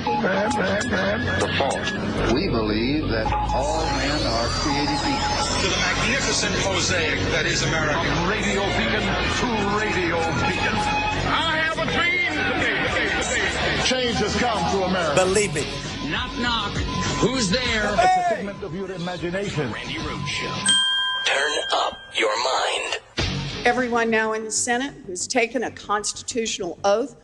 The fault. We believe that all men are created equal. To the magnificent mosaic that is America. From radio beacon to radio beacon. I have a dream today. Change has come to America. Believe it. Knock, knock. Who's there? It's a figment of your imagination. Randi Rhodes Show. Turn up your mind. Everyone now in the Senate who's taken a constitutional oath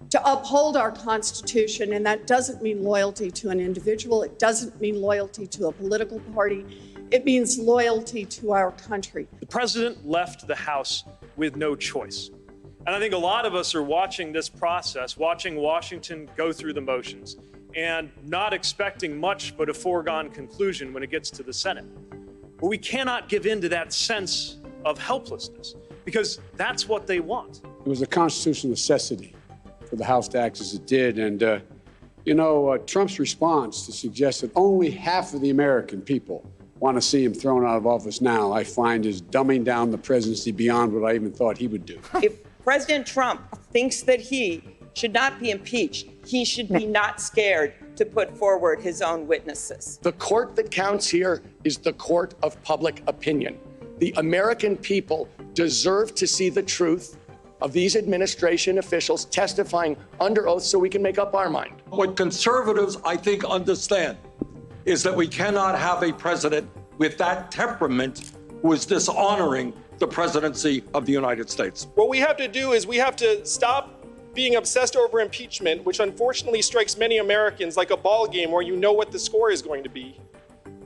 to uphold our Constitution, and that doesn't mean loyalty to an individual. It doesn't mean loyalty to a political party. It means loyalty to our country. The president left the House with no choice. And I think a lot of us are watching this process, watching Washington go through the motions, and not expecting much but a foregone conclusion when it gets to the Senate. But we cannot give in to that sense of helplessness, because that's what they want. It was a constitutional necessity for the House to act as it did. And, Trump's response to suggest that only half of the American people want to see him thrown out of office now, I find is dumbing down the presidency beyond what I even thought he would do. If President Trump thinks that he should not be impeached, he should be not scared to put forward his own witnesses. The court that counts here is the court of public opinion. The American people deserve to see the truth of these administration officials testifying under oath so we can make up our mind. What conservatives, I think, understand is that we cannot have a president with that temperament who is dishonoring the presidency of the United States. What we have to do is we have to stop being obsessed over impeachment, which unfortunately strikes many Americans like a ball game where you know what the score is going to be,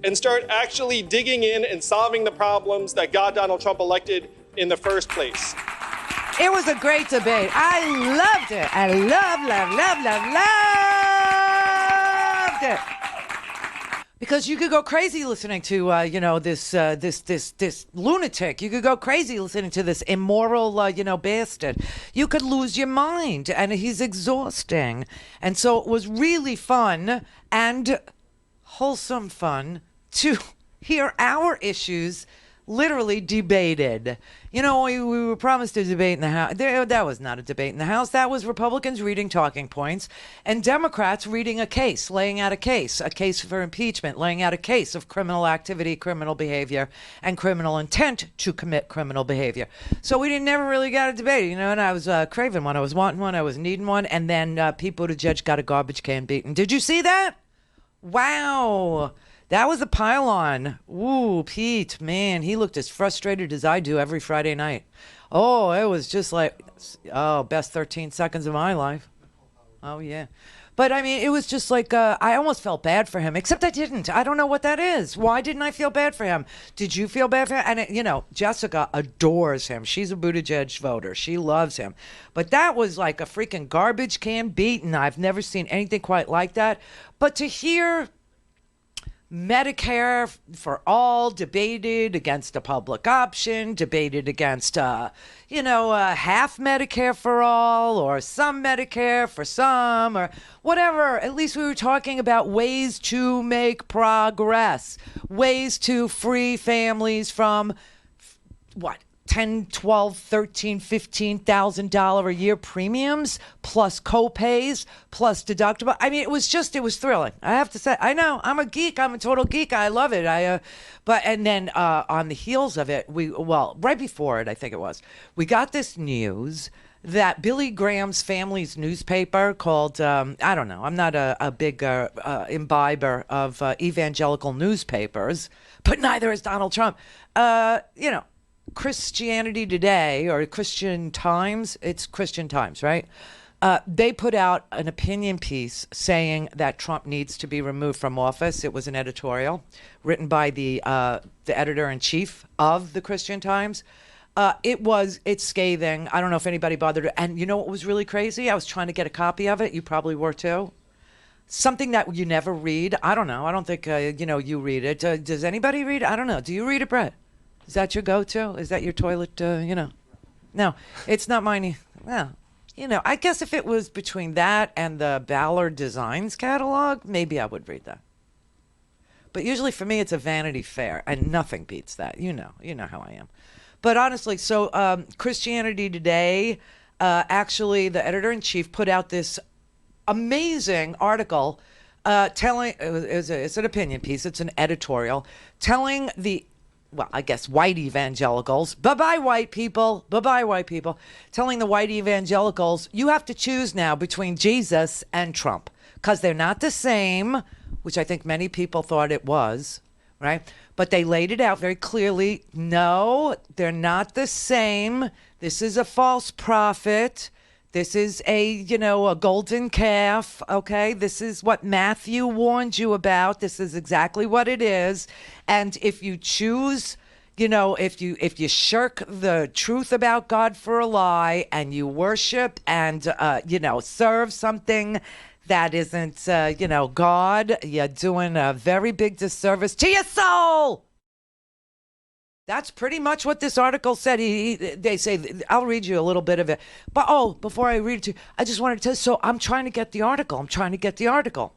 and start actually digging in and solving the problems that got Donald Trump elected in the first place. It was a great debate. I loved it. I loved it. Because you could go crazy listening to, this lunatic. You could go crazy listening to this immoral, bastard. You could lose your mind, and he's exhausting. And so it was really fun and wholesome fun to hear our issues literally debated. We were promised a debate in the House. That was not a debate in the House. That was Republicans reading talking points and Democrats reading a case, laying out a case for impeachment, laying out a case of criminal activity, criminal behavior, and criminal intent to commit criminal behavior. So we never really got a debate, and I was craving one. I was wanting one. I was needing one. And then Pete Buttigieg got a garbage can beaten. Did you see that? Wow. That was a pile-on. Ooh, Pete, man, he looked as frustrated as I do every Friday night. Oh, it was just like, best 13 seconds of my life. Oh, yeah. But, it was just like, I almost felt bad for him, except I didn't. I don't know what that is. Why didn't I feel bad for him? Did you feel bad for him? And, Jessica adores him. She's a Buttigieg voter. She loves him. But that was like a freaking garbage can beaten. I've never seen anything quite like that. But to hear Medicare for all debated against a public option, debated against, half Medicare for all or some Medicare for some or whatever. At least we were talking about ways to make progress, ways to free families from $10, $12, $13, $15,000 a year premiums, plus co-pays, plus deductible. It was thrilling. I have to say, I know, I'm a geek. I'm a total geek. I love it. And then on the heels of it, right before it, I think it was, we got this news that Billy Graham's family's newspaper called, I don't know, I'm not a big imbiber of evangelical newspapers, but neither is Donald Trump. Christianity Today or Christian Times, it's Christian Times, right? They put out an opinion piece saying that Trump needs to be removed from office. It was an editorial written by the editor-in-chief of the Christian Times. It's scathing. I don't know if anybody bothered to. And you know what was really crazy? I was trying to get a copy of it. You probably were too. Something that you never read. I don't know. I don't think, you read it. Does anybody read it? I don't know. Do you read it, Brett? Is that your go-to? Is that your toilet, No, it's not mine. Well, I guess if it was between that and the Ballard Designs catalog, maybe I would read that. But usually for me, it's a Vanity Fair, and nothing beats that. You know how I am. But honestly, so Christianity Today, actually, the editor-in-chief put out this amazing article telling, it's an opinion piece, it's an editorial, telling the, well, I guess white evangelicals, bye-bye white people, telling the white evangelicals, you have to choose now between Jesus and Trump, because they're not the same, which I think many people thought it was, right? But they laid it out very clearly. No, they're not the same. This is a false prophet. This is a golden calf, okay? This is what Matthew warned you about. This is exactly what it is. And if you choose, if you shirk the truth about God for a lie and you worship and, serve something that isn't, God, you're doing a very big disservice to your soul. That's pretty much what this article said. They say, I'll read you a little bit of it. But, before I read it to you, I just wanted to tell you, so I'm trying to get the article.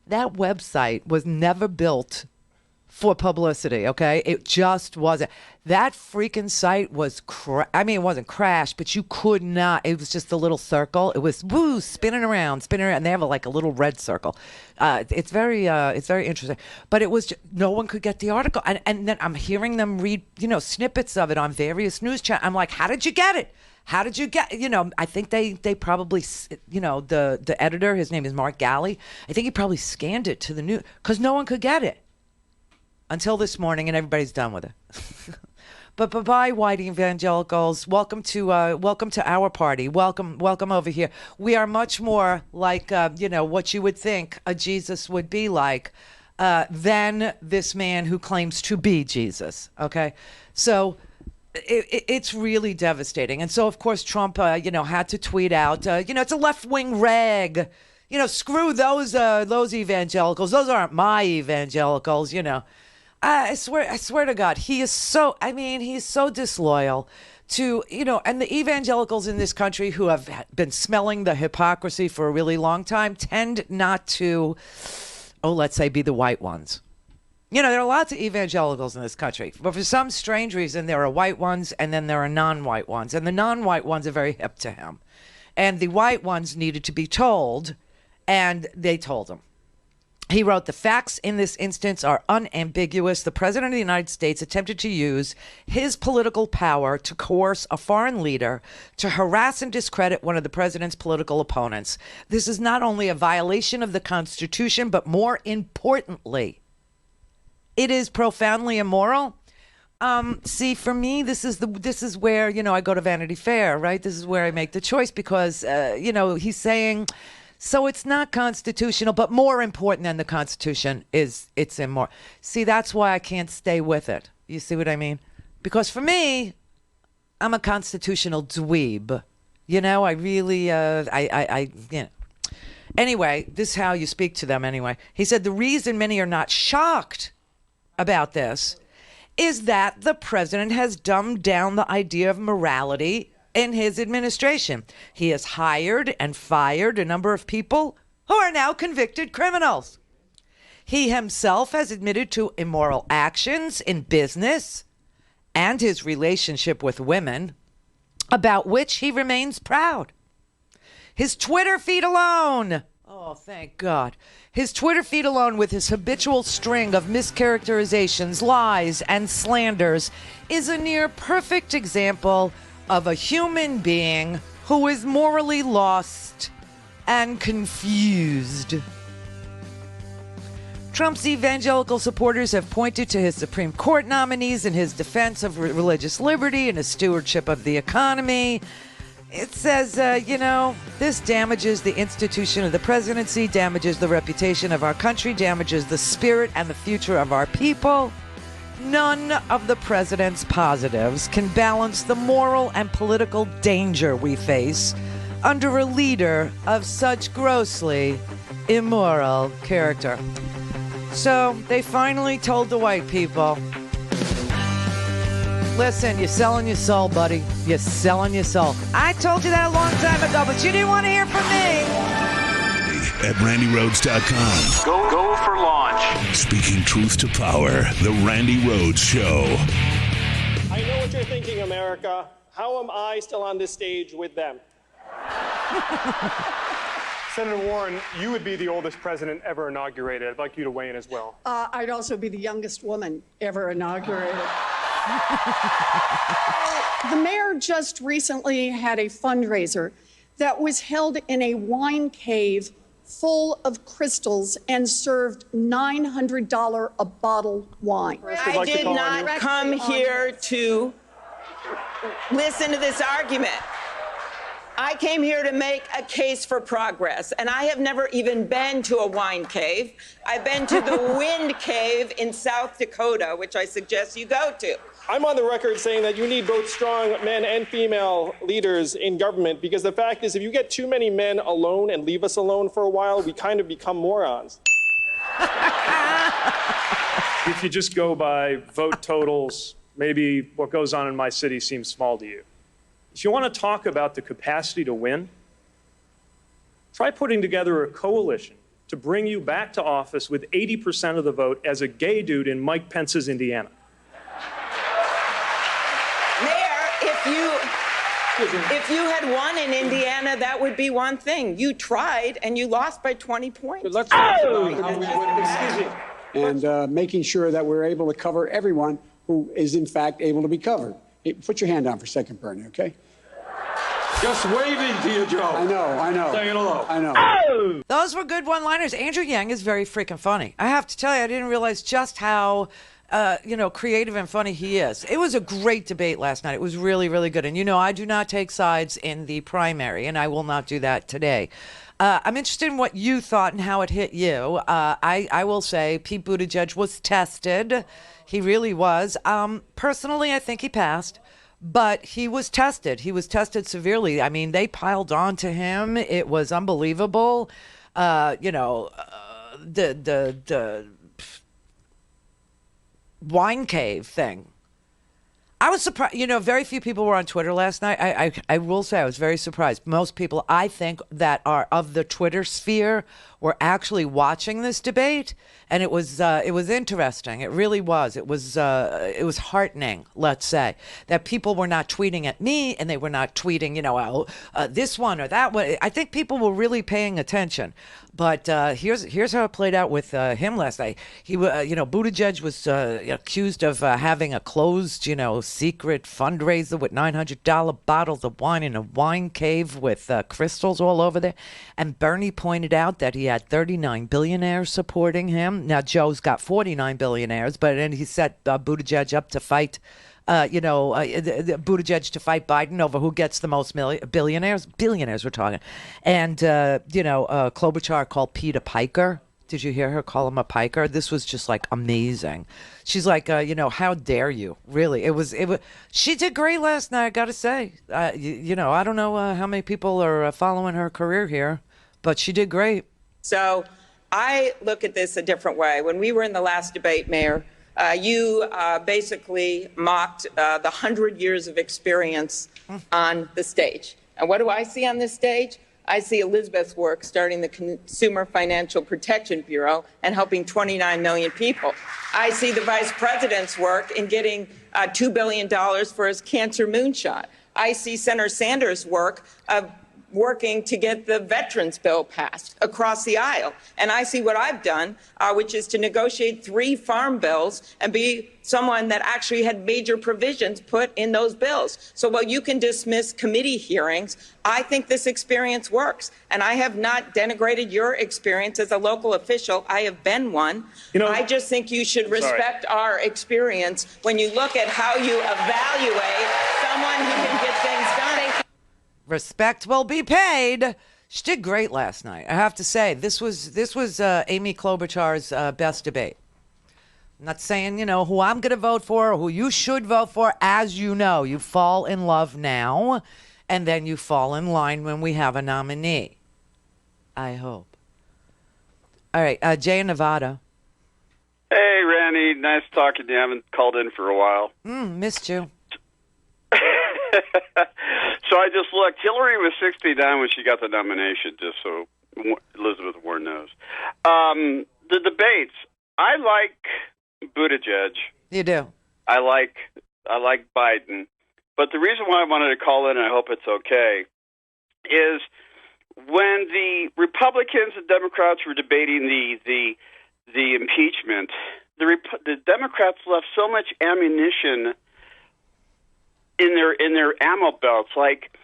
That website was never built for publicity, okay? It just wasn't. That freaking site was, it wasn't crashed, but you could not. It was just a little circle. It was, spinning around. And they have a little red circle. It's very interesting. But it was, no one could get the article. And then I'm hearing them read, snippets of it on various news channels. I'm like, how did you get it? How did you get, I think they probably, the editor, his name is Mark Galley. I think he probably scanned it to the news because no one could get it. Until this morning, and everybody's done with it. But bye-bye, white evangelicals. Welcome to our party. Welcome over here. We are much more like, what you would think a Jesus would be like than this man who claims to be Jesus, okay? So it's really devastating. And so, of course, Trump, had to tweet out, it's a left-wing rag. Screw those evangelicals. Those aren't my evangelicals, I swear to God, he's so disloyal to, and the evangelicals in this country who have been smelling the hypocrisy for a really long time tend not to, let's say, be the white ones. There are lots of evangelicals in this country, but for some strange reason, there are white ones and then there are non-white ones. And the non-white ones are very hip to him. And the white ones needed to be told, and they told him. He wrote, the facts in this instance are unambiguous. The president of the United States attempted to use his political power to coerce a foreign leader to harass and discredit one of the president's political opponents. This is not only a violation of the Constitution, but more importantly, it is profoundly immoral. See, for me, this is where, I go to Vanity Fair, right? This is where I make the choice because, he's saying, so it's not constitutional, but more important than the Constitution is it's immoral. See, that's why I can't stay with it. You see what I mean? Because for me, I'm a constitutional dweeb. I really, Anyway, this is how you speak to them anyway. He said the reason many are not shocked about this is that the president has dumbed down the idea of morality in his administration. He has hired and fired a number of people who are now convicted criminals. He himself has admitted to immoral actions in business and his relationship with women, about which he remains proud. His Twitter feed alone, thank God. His Twitter feed alone, with his habitual string of mischaracterizations, lies, and slanders, is a near perfect example of a human being who is morally lost and confused. Trump's evangelical supporters have pointed to his Supreme Court nominees in his defense of religious liberty and his stewardship of the economy. It says, this damages the institution of the presidency, damages the reputation of our country, damages the spirit and the future of our people. None of the president's positives can balance the moral and political danger we face under a leader of such grossly immoral character. So they finally told the white people, listen, you're selling your soul, buddy. You're selling your soul. I told you that a long time ago, but you didn't want to hear from me. At RandiRhodes.com. Go for launch. Speaking truth to power, The Randi Rhodes Show. I know what you're thinking, America. How am I still on this stage with them? Senator Warren, you would be the oldest president ever inaugurated. I'd like you to weigh in as well. I'd also be the youngest woman ever inaugurated. The mayor just recently had a fundraiser that was held in a wine cave full of crystals and served $900 a bottle wine. I did not come here to listen to this argument. I came here to make a case for progress, and I have never even been to a wine cave. I've been to the Wind Cave in South Dakota, which I suggest you go to. I'm on the record saying that you need both strong men and female leaders in government, because the fact is, if you get too many men alone and leave us alone for a while, we kind of become morons. If you just go by vote totals, maybe what goes on in my city seems small to you. If you want to talk about the capacity to win, try putting together a coalition to bring you back to office with 80% of the vote as a gay dude in Mike Pence's Indiana. Mayor, if you had won in Indiana, that would be one thing. You tried, and you lost by 20 points. Let's talk about how we win. Excuse me. And making sure that we're able to cover everyone who is, in fact, able to be covered. Hey, put your hand down for a second, Bernie, okay? Just waving to you, Joe. I know. Saying hello. I know. Those were good one-liners. Andrew Yang is very freaking funny. I have to tell you, I didn't realize just how, creative and funny he is. It was a great debate last night. It was really, really good. And, I do not take sides in the primary, and I will not do that today. I'm interested in what you thought and how it hit you. I will say Pete Buttigieg was tested. He really was. Personally, I think he passed. But he was tested. He was tested severely. I mean, they piled on to him. It was unbelievable. The wine cave thing. I was surprised. Very few people were on Twitter last night. I will say I was very surprised. Most people, I think, that are of the Twitter sphere were actually watching this debate, and it was interesting. It really was. It was heartening, let's say, that people were not tweeting at me, and they were not tweeting, this one or that one. I think people were really paying attention. But here's how it played out with him last night. Buttigieg was accused of having a closed, secret fundraiser with $900 bottles of wine in a wine cave with crystals all over there. And Bernie pointed out that he had 39 billionaires supporting him. Now, Joe's got 49 billionaires, but then he set Buttigieg up to fight Buttigieg to fight Biden over who gets the most billionaires. Billionaires, we're talking. And, Klobuchar called Pete a piker. Did you hear her call him a piker? This was just like amazing. She's like, how dare you? Really, it was. She did great last night. I got to say, I don't know how many people are following her career here, but she did great. So I look at this a different way. When we were in the last debate, Mayor, you basically mocked the 100 years of experience on the stage. And what do I see on this stage? I see Elizabeth's work starting the Consumer Financial Protection Bureau and helping 29 million people. I see the vice president's work in getting $2 billion for his cancer moonshot. I see Senator Sanders' work of working to get the veterans bill passed across the aisle. And I see what I've done, which is to negotiate 3 farm bills and be someone that actually had major provisions put in those bills. So while you can dismiss committee hearings, I think this experience works. And I have not denigrated your experience as a local official. I have been one. I just think you should respect our experience when you look at how you evaluate someone who can get things done. Respect will be paid. She did great last night. I have to say, this was Amy Klobuchar's best debate. I'm not saying, who I'm going to vote for or who you should vote for. As you know, you fall in love now, and then you fall in line when we have a nominee. I hope. All right, Jay in Nevada. Hey, Randy. Nice talking to you. I haven't called in for a while. Missed you. So I just looked. Hillary was 69 when she got the nomination, just so Elizabeth Warren knows. The debates, I like Buttigieg. You do? I like Biden. But the reason why I wanted to call in, and I hope it's okay, is when the Republicans and Democrats were debating the impeachment, the Democrats left so much ammunition in their ammo belts. Like,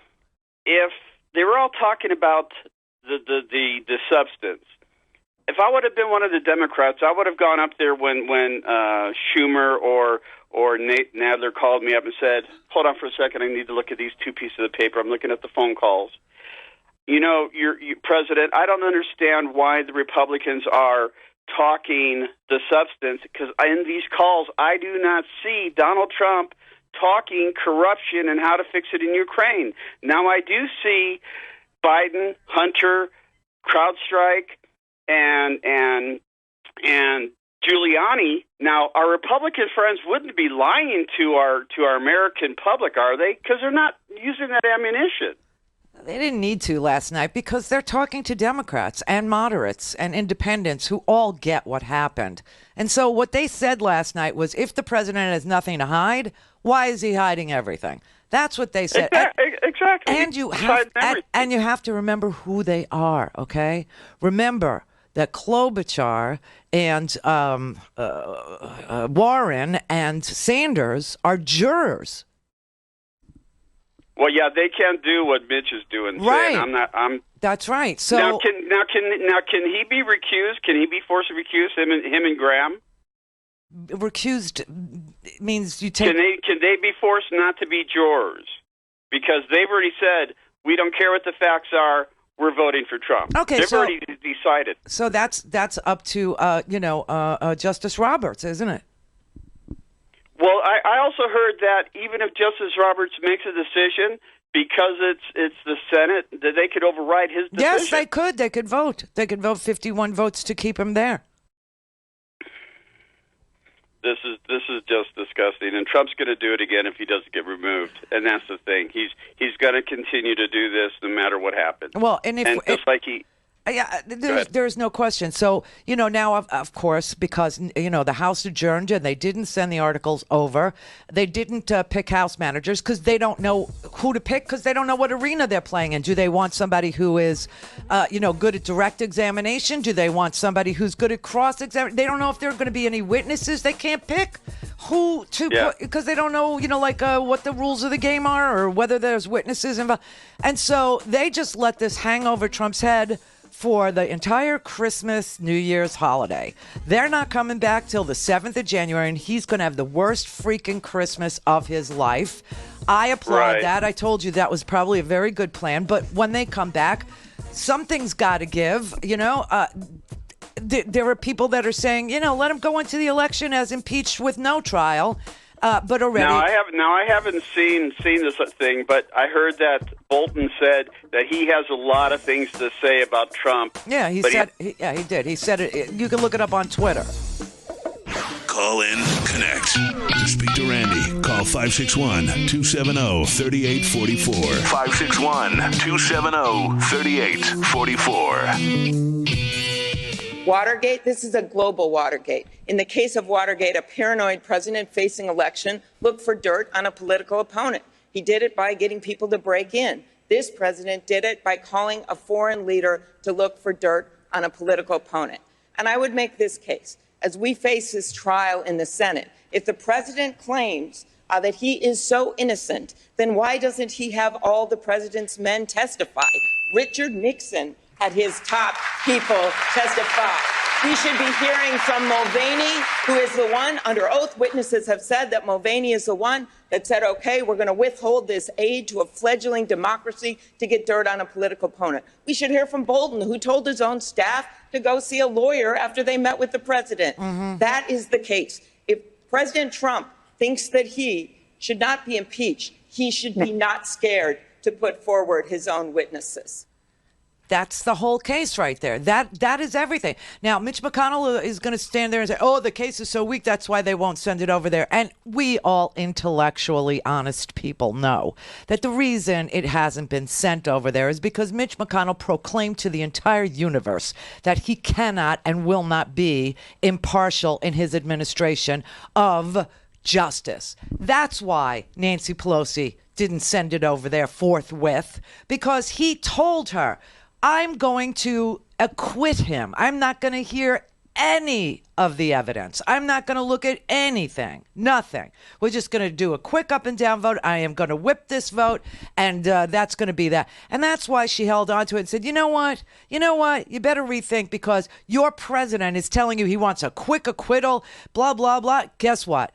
if they were all talking about the substance, if I would have been one of the Democrats, I would have gone up there when Schumer or Nate Nadler called me up and said, "Hold on for a second, I need to look at these two pieces of paper. I'm looking at the phone calls. You know, you President, I don't understand why the Republicans are talking the substance, because in these calls, I do not see Donald Trump talking corruption and how to fix it in Ukraine. Now, I do see Biden, Hunter, CrowdStrike, and Giuliani. Now, our Republican friends wouldn't be lying to our American public, are they? Because they're not using that ammunition. They didn't need to last night because they're talking to Democrats and moderates and independents who all get what happened. And so what they said last night was, if the president has nothing to hide, why is he hiding everything? That's what they said. Exactly. And you have to remember who they are, okay? Remember that Klobuchar and Warren and Sanders are jurors. Well, yeah, they can't do what Mitch is doing. Right. That's right. So now, can he be recused? Can he be forced to recuse him and Graham? Recused means you take. Can they be forced not to be jurors? Because they've already said, we don't care what the facts are. We're voting for Trump. Okay, they've already decided. So that's up to Justice Roberts, isn't it? Well, I also heard that even if Justice Roberts makes a decision, because it's the Senate, that they could override his decision. Yes, they could. They could vote. They could vote 51 votes to keep him there. This is just disgusting, and Trump's going to do it again if he doesn't get removed. And that's the thing; he's going to continue to do this no matter what happens. Well, there's no question. So, now, of course, because, the House adjourned and they didn't send the articles over. They didn't pick House managers because they don't know who to pick, because they don't know what arena they're playing in. Do they want somebody who is, good at direct examination? Do they want somebody who's good at cross-examination? They don't know if there are going to be any witnesses. They can't pick who to put, because they don't know, what the rules of the game are or whether there's witnesses involved. And so they just let this hang over Trump's head for the entire Christmas, New Year's holiday. They're not coming back till the 7th of January, and he's going to have the worst freaking Christmas of his life. I applaud that. I told you that was probably a very good plan. But when they come back, something's got to give. There are people that are saying, let him go into the election as impeached with no trial. But already, now I haven't seen this thing, but I heard that Bolton said that he has a lot of things to say about Trump. Yeah, he did. He said it. You can look it up on Twitter. Call in, connect. To speak to Randi, call 561-270-3844. 561-270-3844. Watergate, this is a global Watergate. In the case of Watergate, a paranoid president facing election looked for dirt on a political opponent. He did it by getting people to break in. This president did it by calling a foreign leader to look for dirt on a political opponent. And I would make this case. As we face his trial in the Senate, if the president claims that he is so innocent, then why doesn't he have all the president's men testify? Richard Nixon had his top people testify. We should be hearing from Mulvaney, who is the one, under oath, witnesses have said that Mulvaney is the one that said, okay, we're going to withhold this aid to a fledgling democracy to get dirt on a political opponent. We should hear from Bolton, who told his own staff to go see a lawyer after they met with the president. That is the case. If President Trump thinks that he should not be impeached, he should be not scared to put forward his own witnesses. That's the whole case right there. That is everything. Now, Mitch McConnell is going to stand there and say, oh, the case is so weak, that's why they won't send it over there. And we all intellectually honest people know that the reason it hasn't been sent over there is because Mitch McConnell proclaimed to the entire universe that he cannot and will not be impartial in his administration of justice. That's why Nancy Pelosi didn't send it over there forthwith, because he told her, I'm going to acquit him. I'm not going to hear any of the evidence. I'm not going to look at anything. Nothing. We're just going to do a quick up and down vote. I am going to whip this vote, and that's going to be that. And that's why she held on to it and said, you know what? You better rethink, because your president is telling you he wants a quick acquittal, blah, blah, blah. Guess what?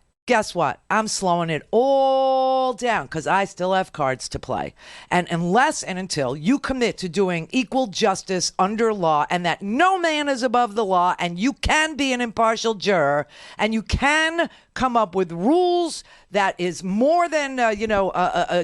I'm slowing it all down, because I still have cards to play. And unless and until you commit to doing equal justice under law, and that no man is above the law, and you can be an impartial juror, and you can come up with rules that is more than,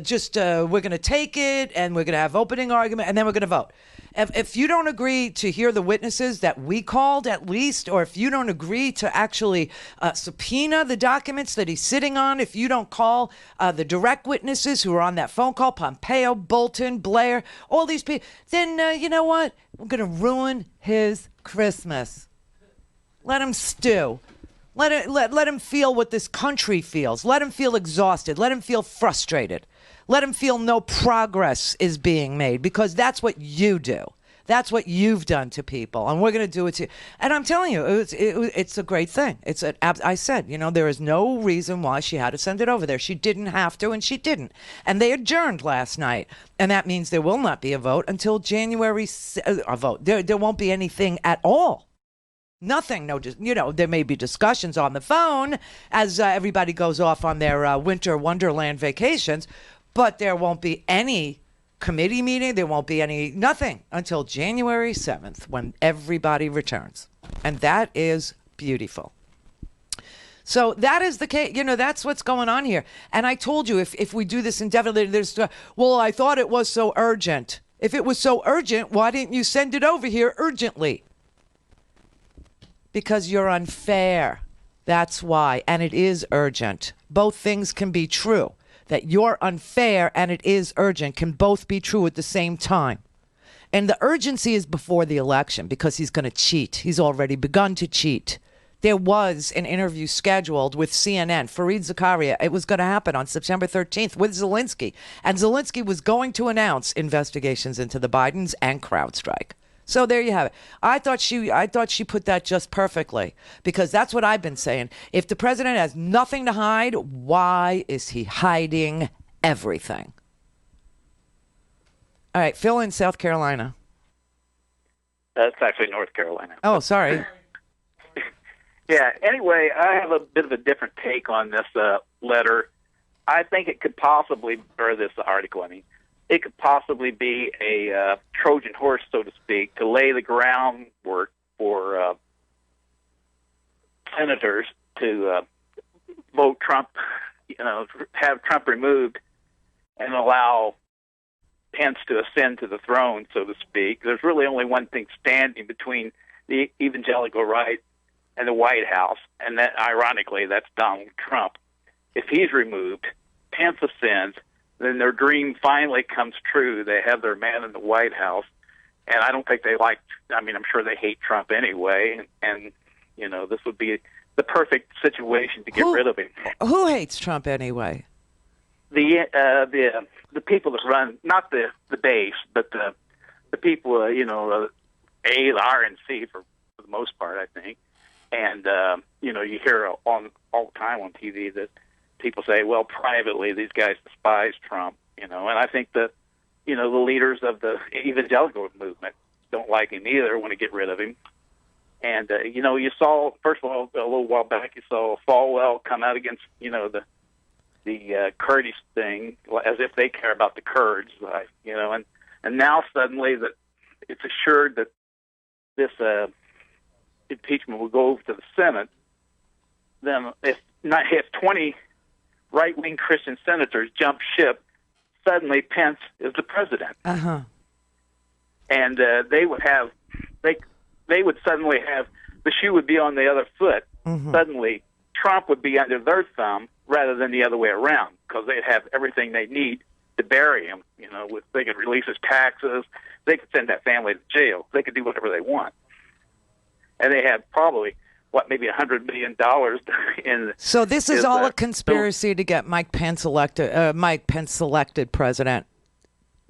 just we're going to take it and we're going to have opening argument and then we're going to vote. If you don't agree to hear the witnesses that we called, at least, or if you don't agree to actually subpoena the documents that he's sitting on, if you don't call the direct witnesses who are on that phone call, Pompeo, Bolton, Blair, all these people, then you know what? We're going to ruin his Christmas. Let him stew. Let him feel what this country feels. Let him feel exhausted. Let him feel frustrated. Let him feel no progress is being made, because that's what you do. That's what you've done to people, and we're going to do it to you. And I'm telling you, it's a great thing. I said, there is no reason why she had to send it over there. She didn't have to, and she didn't. And they adjourned last night, and that means there will not be a vote until January. A vote. There won't be anything at all. Nothing. No, there may be discussions on the phone as everybody goes off on their winter wonderland vacations. But there won't be any committee meeting. There won't be nothing until January 7th, when everybody returns. And that is beautiful. So that is the case. That's what's going on here. And I told you, if we do this indefinitely, I thought it was so urgent. If it was so urgent, why didn't you send it over here urgently? Because you're unfair. That's why. And it is urgent. Both things can be true. That you're unfair and it is urgent can both be true at the same time. And the urgency is before the election, because he's going to cheat. He's already begun to cheat. There was an interview scheduled with CNN, Fareed Zakaria. It was going to happen on September 13th with Zelensky. And Zelensky was going to announce investigations into the Bidens and CrowdStrike. So there you have it. I thought she put that just perfectly, because that's what I've been saying. If the president has nothing to hide, why is he hiding everything? All right, Phil in South Carolina. That's actually North Carolina. Oh, sorry. Yeah, anyway, I have a bit of a different take on this letter. I think it could possibly, or this article, it could possibly be a Trojan horse, so to speak, to lay the groundwork for senators to vote Trump, have Trump removed and allow Pence to ascend to the throne, so to speak. There's really only one thing standing between the evangelical right and the White House, and that, ironically, that's Donald Trump. If he's removed, Pence ascends, then their dream finally comes true. They have their man in the White House, and I don't think they I'm sure they hate Trump anyway, and this would be the perfect situation to get rid of him. Who hates Trump anyway? The people that run, not the base, but the people, the R, and C for the most part, I think. And, you hear all the time on TV that people say, well, privately, these guys despise Trump, and I think that, the leaders of the evangelical movement don't like him either, want to get rid of him. And, you saw, first of all, a little while back, you saw Falwell come out against, the Kurdish thing, as if they care about the Kurds, and now suddenly that it's assured that this impeachment will go over to the Senate. Then if 20 right-wing Christian senators jump ship, suddenly Pence is the president. Uh-huh. And they would suddenly have, the shoe would be on the other foot. Mm-hmm. Suddenly, Trump would be under their thumb rather than the other way around, because they'd have everything they need to bury him. They could release his taxes. They could send that family to jail. They could do whatever they want. And they have probably, maybe $100 million in. So this is all a conspiracy to get Mike Pence elected president.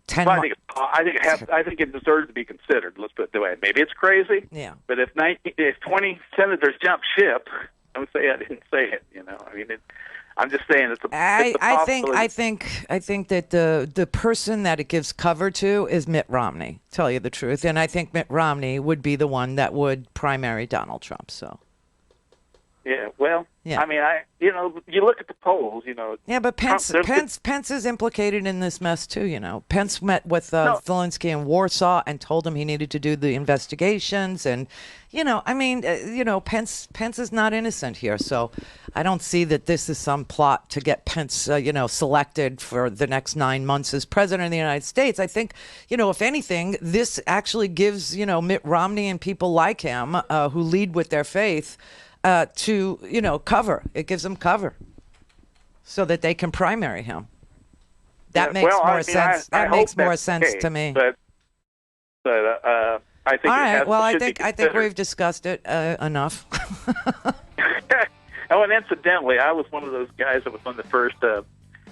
I think it's I think it deserves to be considered. Let's put it that way. Maybe it's crazy. Yeah. But if 20 senators jump ship, don't say I didn't say it. I mean, I'm just saying it's a possibility. I think that the person that it gives cover to is Mitt Romney. Tell you the truth, and I think Mitt Romney would be the one that would primary Donald Trump. So. Yeah, well, yeah. I mean, you look at the polls, Yeah, but Pence is implicated in this mess too. Pence met with Zelensky in Warsaw and told him he needed to do the investigations, and Pence is not innocent here. So I don't see that this is some plot to get Pence, selected for the next 9 months as president of the United States. I think, if anything, this actually gives Mitt Romney and people like him who lead with their faith. To cover. It gives them cover so that they can primary him. That makes more sense. That makes more sense to me. But I think. All right. Well, I think we've discussed it enough. Oh, and incidentally, I was one of those guys that was on the first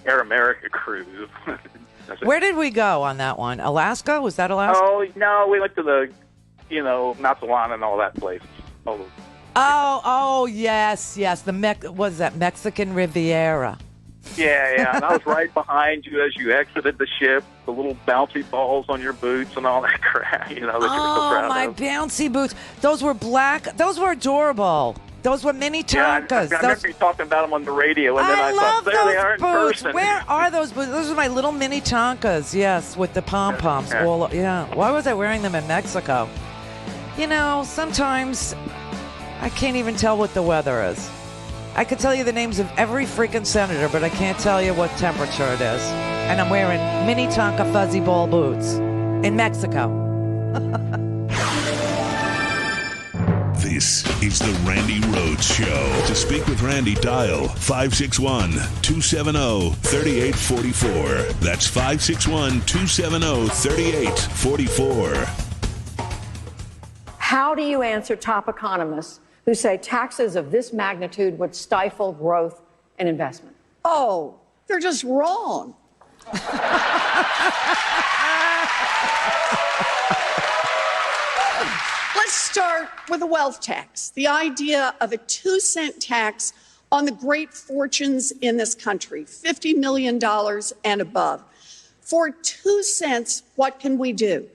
Air America cruise. Where did we go on that one? Alaska? Was that Alaska? Oh no, we went to the, Mazatlan and all that place. Oh, yes. Was that Mexican Riviera? Yeah. And I was right behind you as you exited the ship. The little bouncy balls on your boots and all that crap. That you were so proud of. Bouncy boots. Those were black. Those were adorable. Those were mini Tonkas. I remember you talking about them on the radio, and then I thought, there they are in person. Where are those boots? Those are my little mini Tonkas. Yes, with the pom poms. Yeah. Why was I wearing them in Mexico? Sometimes. I can't even tell what the weather is. I could tell you the names of every freaking senator, but I can't tell you what temperature it is. And I'm wearing mini Tonka fuzzy ball boots in Mexico. This is the Randi Rhodes Show. To speak with Randi, dial 561-270-3844. That's 561-270-3844. How do you answer top economists who say taxes of this magnitude would stifle growth and investment? Oh, they're just wrong. Let's start with a wealth tax, the idea of a 2-cent tax on the great fortunes in this country, $50 million and above. For 2 cents, what can we do?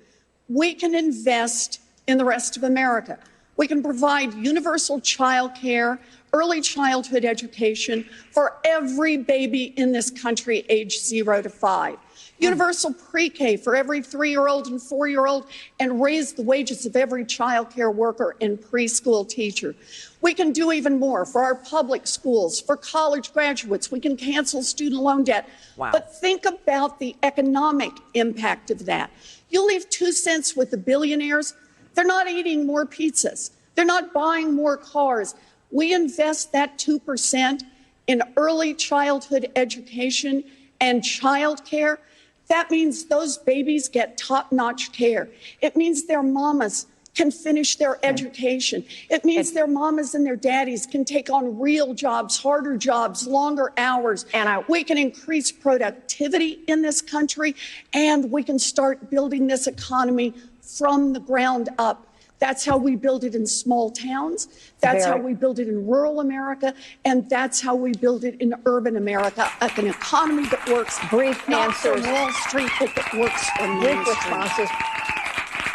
We can invest in the rest of America. We can provide universal child care, early childhood education for every baby in this country aged 0 to 5. Universal pre-K for every 3-year-old and 4-year-old, and raise the wages of every child care worker and preschool teacher. We can do even more for our public schools, for college graduates. We can cancel student loan debt. Wow. But think about the economic impact of that. You leave 2 cents with the billionaires, they're not eating more pizzas. They're not buying more cars. We invest that 2% in early childhood education and child care. That means those babies get top-notch care. It means their mamas can finish their education. It means their mamas and their daddies can take on real jobs, harder jobs, longer hours. And we can increase productivity in this country, and we can start building this economy from the ground up. That's how we build it in small towns. That's how we build it in rural America. And that's how we build it in urban America. An economy that works. Brief answers. For Wall Street, but that works for Main Street. Responses.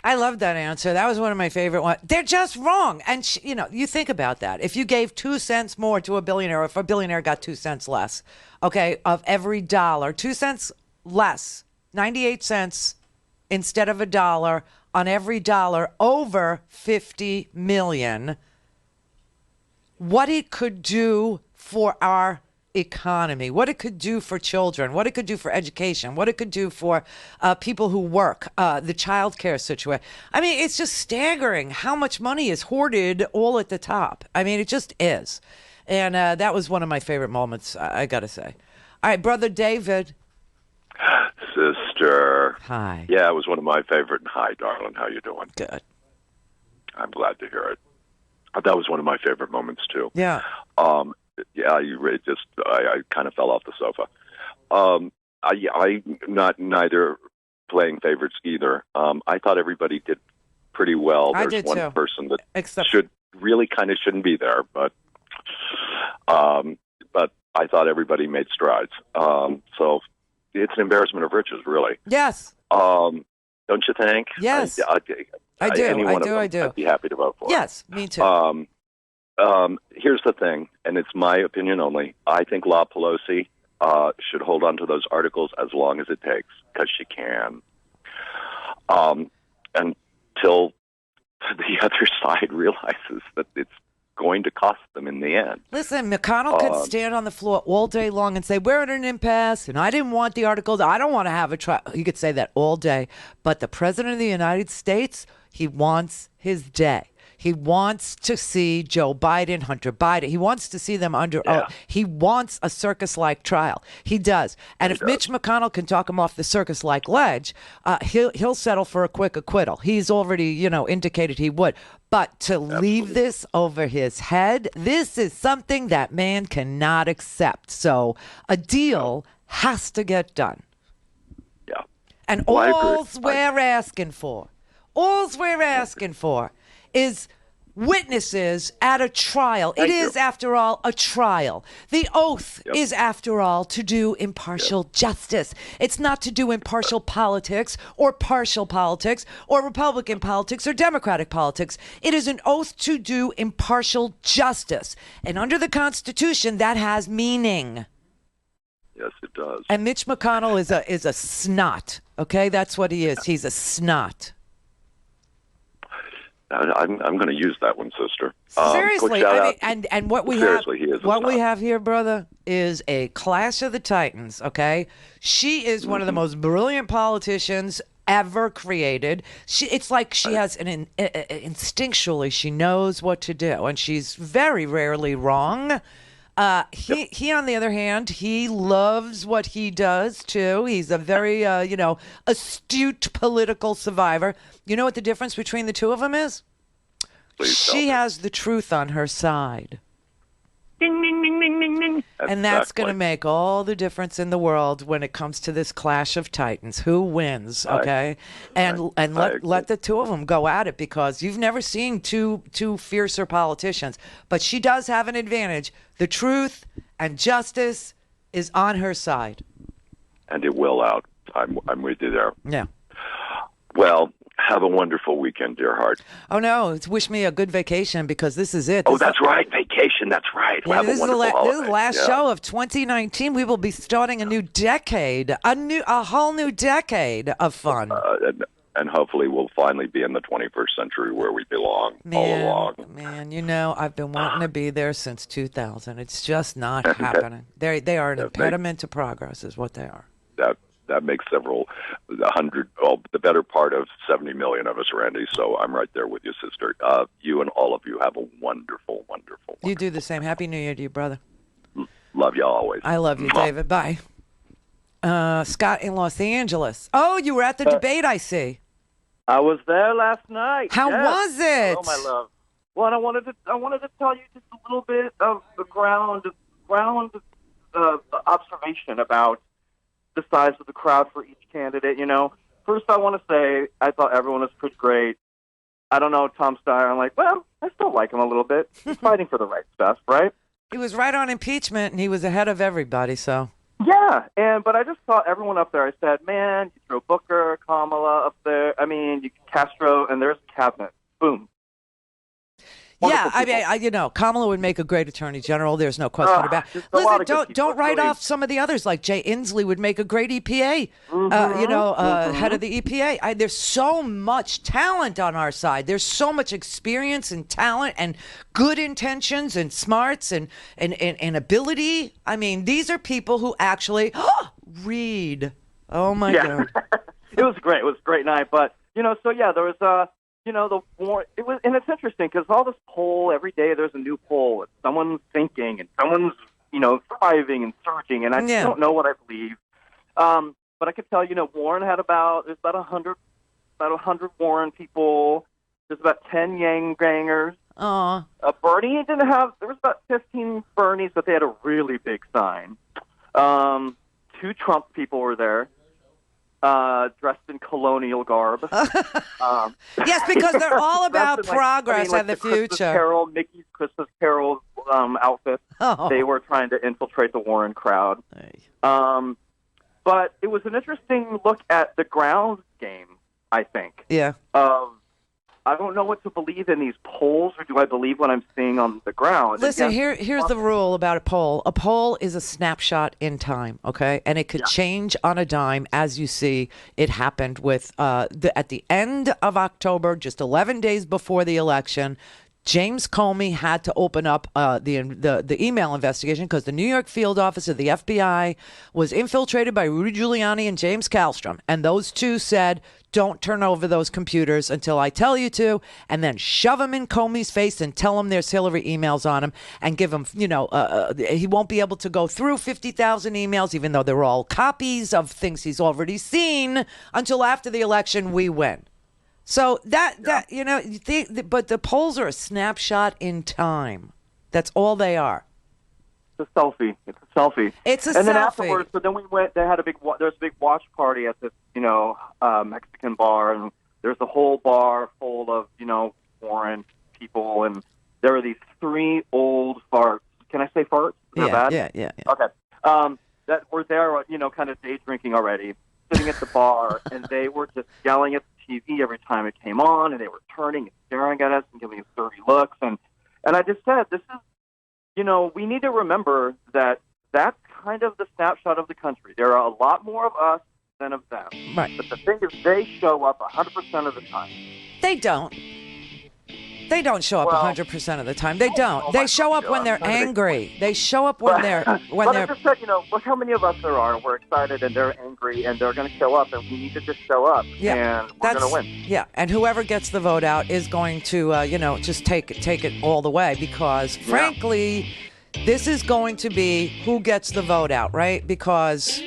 I love that answer. That was one of my favorite ones. They're just wrong. And, you think about that. If you gave 2 cents more to a billionaire, or if a billionaire got 2 cents less, okay, of every dollar, 2 cents less, 98 cents instead of $1 on every dollar over 50 million, what it could do for our economy, what it could do for children, what it could do for education, what it could do for people who work, the child care situation. I mean, it's just staggering how much money is hoarded all at the top. I mean, it just is. And that was one of my favorite moments, I got to say. All right, Brother David. Sister. Hi. Yeah, it was one of my favorite. Hi, darling. How you doing? Good. I'm glad to hear it. That was one of my favorite moments, too. Yeah. Yeah, I kind of fell off the sofa. I neither playing favorites either. I thought everybody did pretty well. I There's did one too. person that Except shouldn't be there, but I thought everybody made strides. So it's an embarrassment of riches, really. Yes. Don't you think? Yes. I do. I'd be happy to vote for. Yes, me too. Here's the thing, and it's my opinion only. I think La Pelosi should hold on to those articles as long as it takes, because she can. Until the other side realizes that it's going to cost them in the end. Listen, McConnell could stand on the floor all day long and say, we're at an impasse, and I didn't want the articles. I don't want to have a trial. You could say that all day. But the President of the United States, he wants his day. He wants to see Joe Biden, Hunter Biden. He wants to see them under oath. He wants a circus-like trial. He does. And if Mitch McConnell can talk him off the circus-like ledge, he'll settle for a quick acquittal. He's already, indicated he would. But to leave this over his head, this is something that man cannot accept. So a deal has to get done. Yeah. And all's we're asking for is witnesses at a trial. It is, after all, a trial. The oath is, after all, to do impartial justice. It's not to do impartial politics or partial politics or Republican politics or Democratic politics. It is an oath to do impartial justice. And under the Constitution, that has meaning. Yes, it does. And Mitch McConnell is a snot. Okay, that's what he is. He's a snot. I'm going to use that one, sister. Seriously, and what we we have here, brother, is a clash of the titans. Okay, she is one of the most brilliant politicians ever created. It's like she has instinctually she knows what to do, and she's very rarely wrong. He, on the other hand, he loves what he does too. He's a very, astute political survivor. You know what the difference between the two of them is? She has the truth on her side. Ding, ding, ding, ding, ding, ding. And that's going to make all the difference in the world when it comes to this clash of titans. Who wins, okay? And let the two of them go at it, because you've never seen two fiercer politicians. But she does have an advantage. The truth and justice is on her side. And it will out. I'm with you there. Yeah. Well, have a wonderful weekend, dear heart. Oh, no. It's wish me a good vacation, because this is it. That's right. Vacation. That's right. Yeah, this is the holiday. last show of 2019. We will be starting a new decade, a whole new decade of fun. And hopefully we'll finally be in the 21st century where we belong all along. Man, I've been wanting to be there since 2000. It's just not happening. They are an impediment to progress is what they are. That makes the better part of 70 million of us, Randy. So I'm right there with you, sister. You and all of you have a wonderful, wonderful. You do the same. Happy New Year to you, brother. Love you always. I love you, David. Bye. Scott in Los Angeles. Oh, you were at the debate, I see. I was there last night. How was it? Oh, my love. Well, I wanted to tell you just a little bit of the ground observation about the size of the crowd for each candidate. First I want to say I thought everyone was pretty great. I don't know, Tom Steyer. I'm like, well, I still like him a little bit. He's fighting for the right stuff, right? He was right on impeachment, and he was ahead of everybody. So yeah, but I just saw everyone up there. I said, man, you throw Booker, Kamala up there. I mean, you Castro, and there's cabinet. Boom. Yeah, I mean, Kamala would make a great attorney general. There's no question about it. Listen, don't write off some of the others. Like Jay Inslee would make a great EPA, head of the EPA. There's so much talent on our side. There's so much experience and talent and good intentions and smarts and ability. I mean, these are people who actually read. Oh, my God. It was great. It was a great night. But, there was the war, and it's interesting because all this poll, every day there's a new poll. Someone's thinking and someone's, thriving and surging, and I just don't know what I believe. But I could tell, Warren had there's about 100 Warren people. There's about 10 Yang gangers. Bernie there was about 15 Bernies, but they had a really big sign. 2 Trump people were there. dressed in colonial garb. Yes, because they're all about progress and the future. Christmas Carol, Mickey's Christmas Carol outfit. Oh. They were trying to infiltrate the Warren crowd. But it was an interesting look at the grounds game, I think. Yeah. I don't know what to believe in these polls, or do I believe what I'm seeing on the ground? Listen, here's the rule about a poll. A poll is a snapshot in time, okay? And it could change on a dime, as you see it happened with at the end of October, just 11 days before the election. James Comey had to open up the email investigation because the New York field office of the FBI was infiltrated by Rudy Giuliani and James Kallstrom. And those two said, don't turn over those computers until I tell you to, and then shove them in Comey's face and tell him there's Hillary emails on him and give him, he won't be able to go through 50,000 emails, even though they're all copies of things he's already seen, until after the election we win. So but the polls are a snapshot in time. That's all they are. It's a selfie. It's a selfie. And then afterwards, so then we went. There was a big watch party at this, Mexican bar, and there's a whole bar full of, foreign people, and there were these three old farts. Can I say farts? Yeah. Okay. That were there, kind of day drinking already, sitting at the bar, and they were just yelling at the TV every time it came on, and they were turning and staring at us and giving us dirty looks. And I just said, this is, we need to remember that that's kind of the snapshot of the country. There are a lot more of us than of them. Right. But the thing is, they show up 100% of the time. They don't. They don't show up 100% of the time. They don't. They show up when they're angry. They show up when they're But I just said, look how many of us there are. We're excited and they're angry and they're going to show up, and we need to just show up. Yeah, and we're going to win. Yeah, and whoever gets the vote out is going to, just take it all the way, because frankly, this is going to be who gets the vote out, right? Because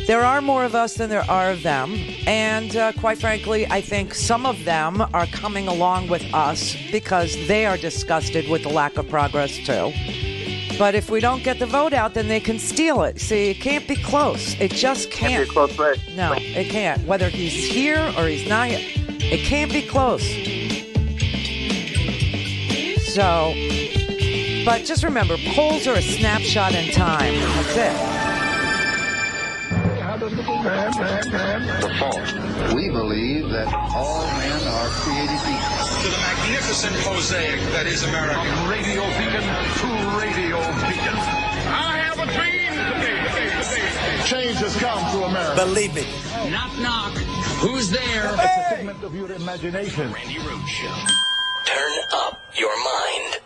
there are more of us than there are of them. And quite frankly, I think some of them are coming along with us because they are disgusted with the lack of progress too. But if we don't get the vote out, then they can steal it. See, it can't be close. It just can't. Can't be a close race. No, it can't. Whether he's here or he's not here, it can't be close. So, but just remember, polls are a snapshot in time. That's it. We believe that all men are created equal. To the magnificent mosaic that is America. From radio beacon to radio beacon. I have a dream today. Change has come to America. Believe it. Knock, knock. Who's there? It's a segment of your imagination. Randi Rhodes Show. Turn up your mind.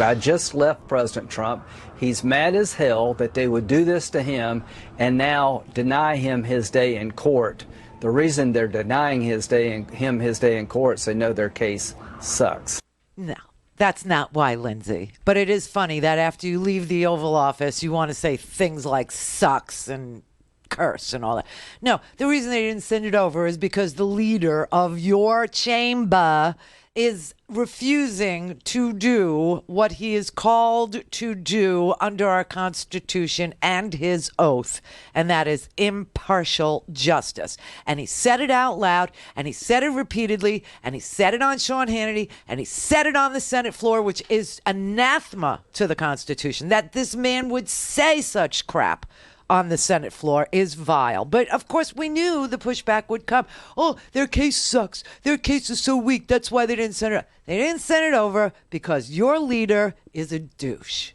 I just left President Trump. He's mad as hell that they would do this to him and now deny him his day in court. The reason they're denying him his day in court is they know their case sucks. No, that's not why, Lindsay. But it is funny that after you leave the Oval Office, you want to say things like sucks and curse and all that. No, the reason they didn't send it over is because the leader of your chamber is refusing to do what he is called to do under our Constitution and his oath, and that is impartial justice. And he said it out loud, and he said it repeatedly, and he said it on Sean Hannity, and he said it on the Senate floor, which is anathema to the Constitution. That this man would say such crap on the Senate floor is vile. But of course, we knew the pushback would come. Oh, their case sucks. Their case is so weak. That's why they didn't send it. They didn't send it over because your leader is a douche.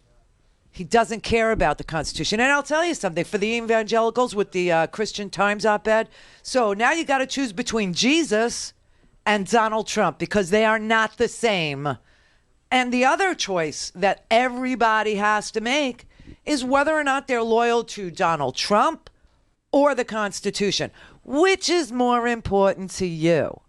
He doesn't care about the Constitution. And I'll tell you something, for the evangelicals with the Christian Times op-ed, so now you got to choose between Jesus and Donald Trump because they are not the same. And the other choice that everybody has to make is whether or not they're loyal to Donald Trump or the Constitution. Which is more important to you?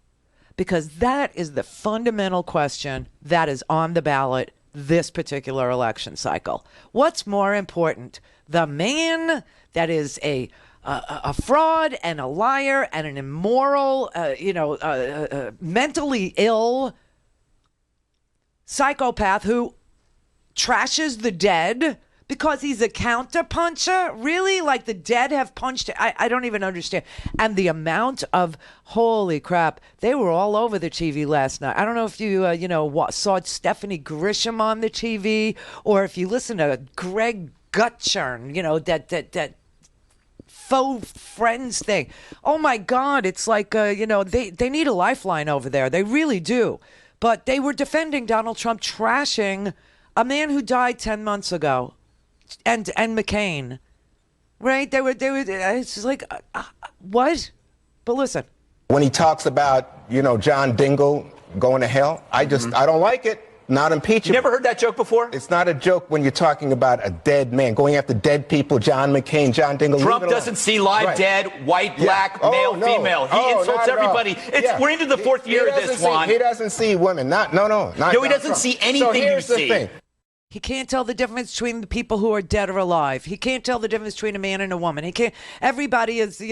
Because that is the fundamental question that is on the ballot this particular election cycle. What's more important? The man that is a fraud and a liar and an immoral, mentally ill psychopath who trashes the dead Because he's a counterpuncher? Really? Like the dead have punched? I don't even understand. And the amount of, holy crap, they were all over the TV last night. I don't know if you, saw Stephanie Grisham on the TV, or if you listen to Greg Gutchern, that faux friends thing. Oh my God, it's like, they need a lifeline over there. They really do. But they were defending Donald Trump trashing a man who died 10 months ago. And McCain, right? They were. It's just like, what? But listen, when he talks about John Dingell going to hell, I don't like it. Not impeachable. You never heard that joke before? It's not a joke when you're talking about a dead man going after dead people. John McCain, John Dingell. Trump doesn't see live, dead, white, black, male, female. He insults everybody. We're into the fourth year of this, Juan. He doesn't see women. No, he doesn't see anything you see. Thing. He can't tell the difference between the people who are dead or alive. He can't tell the difference between a man and a woman. He can't. Everybody is,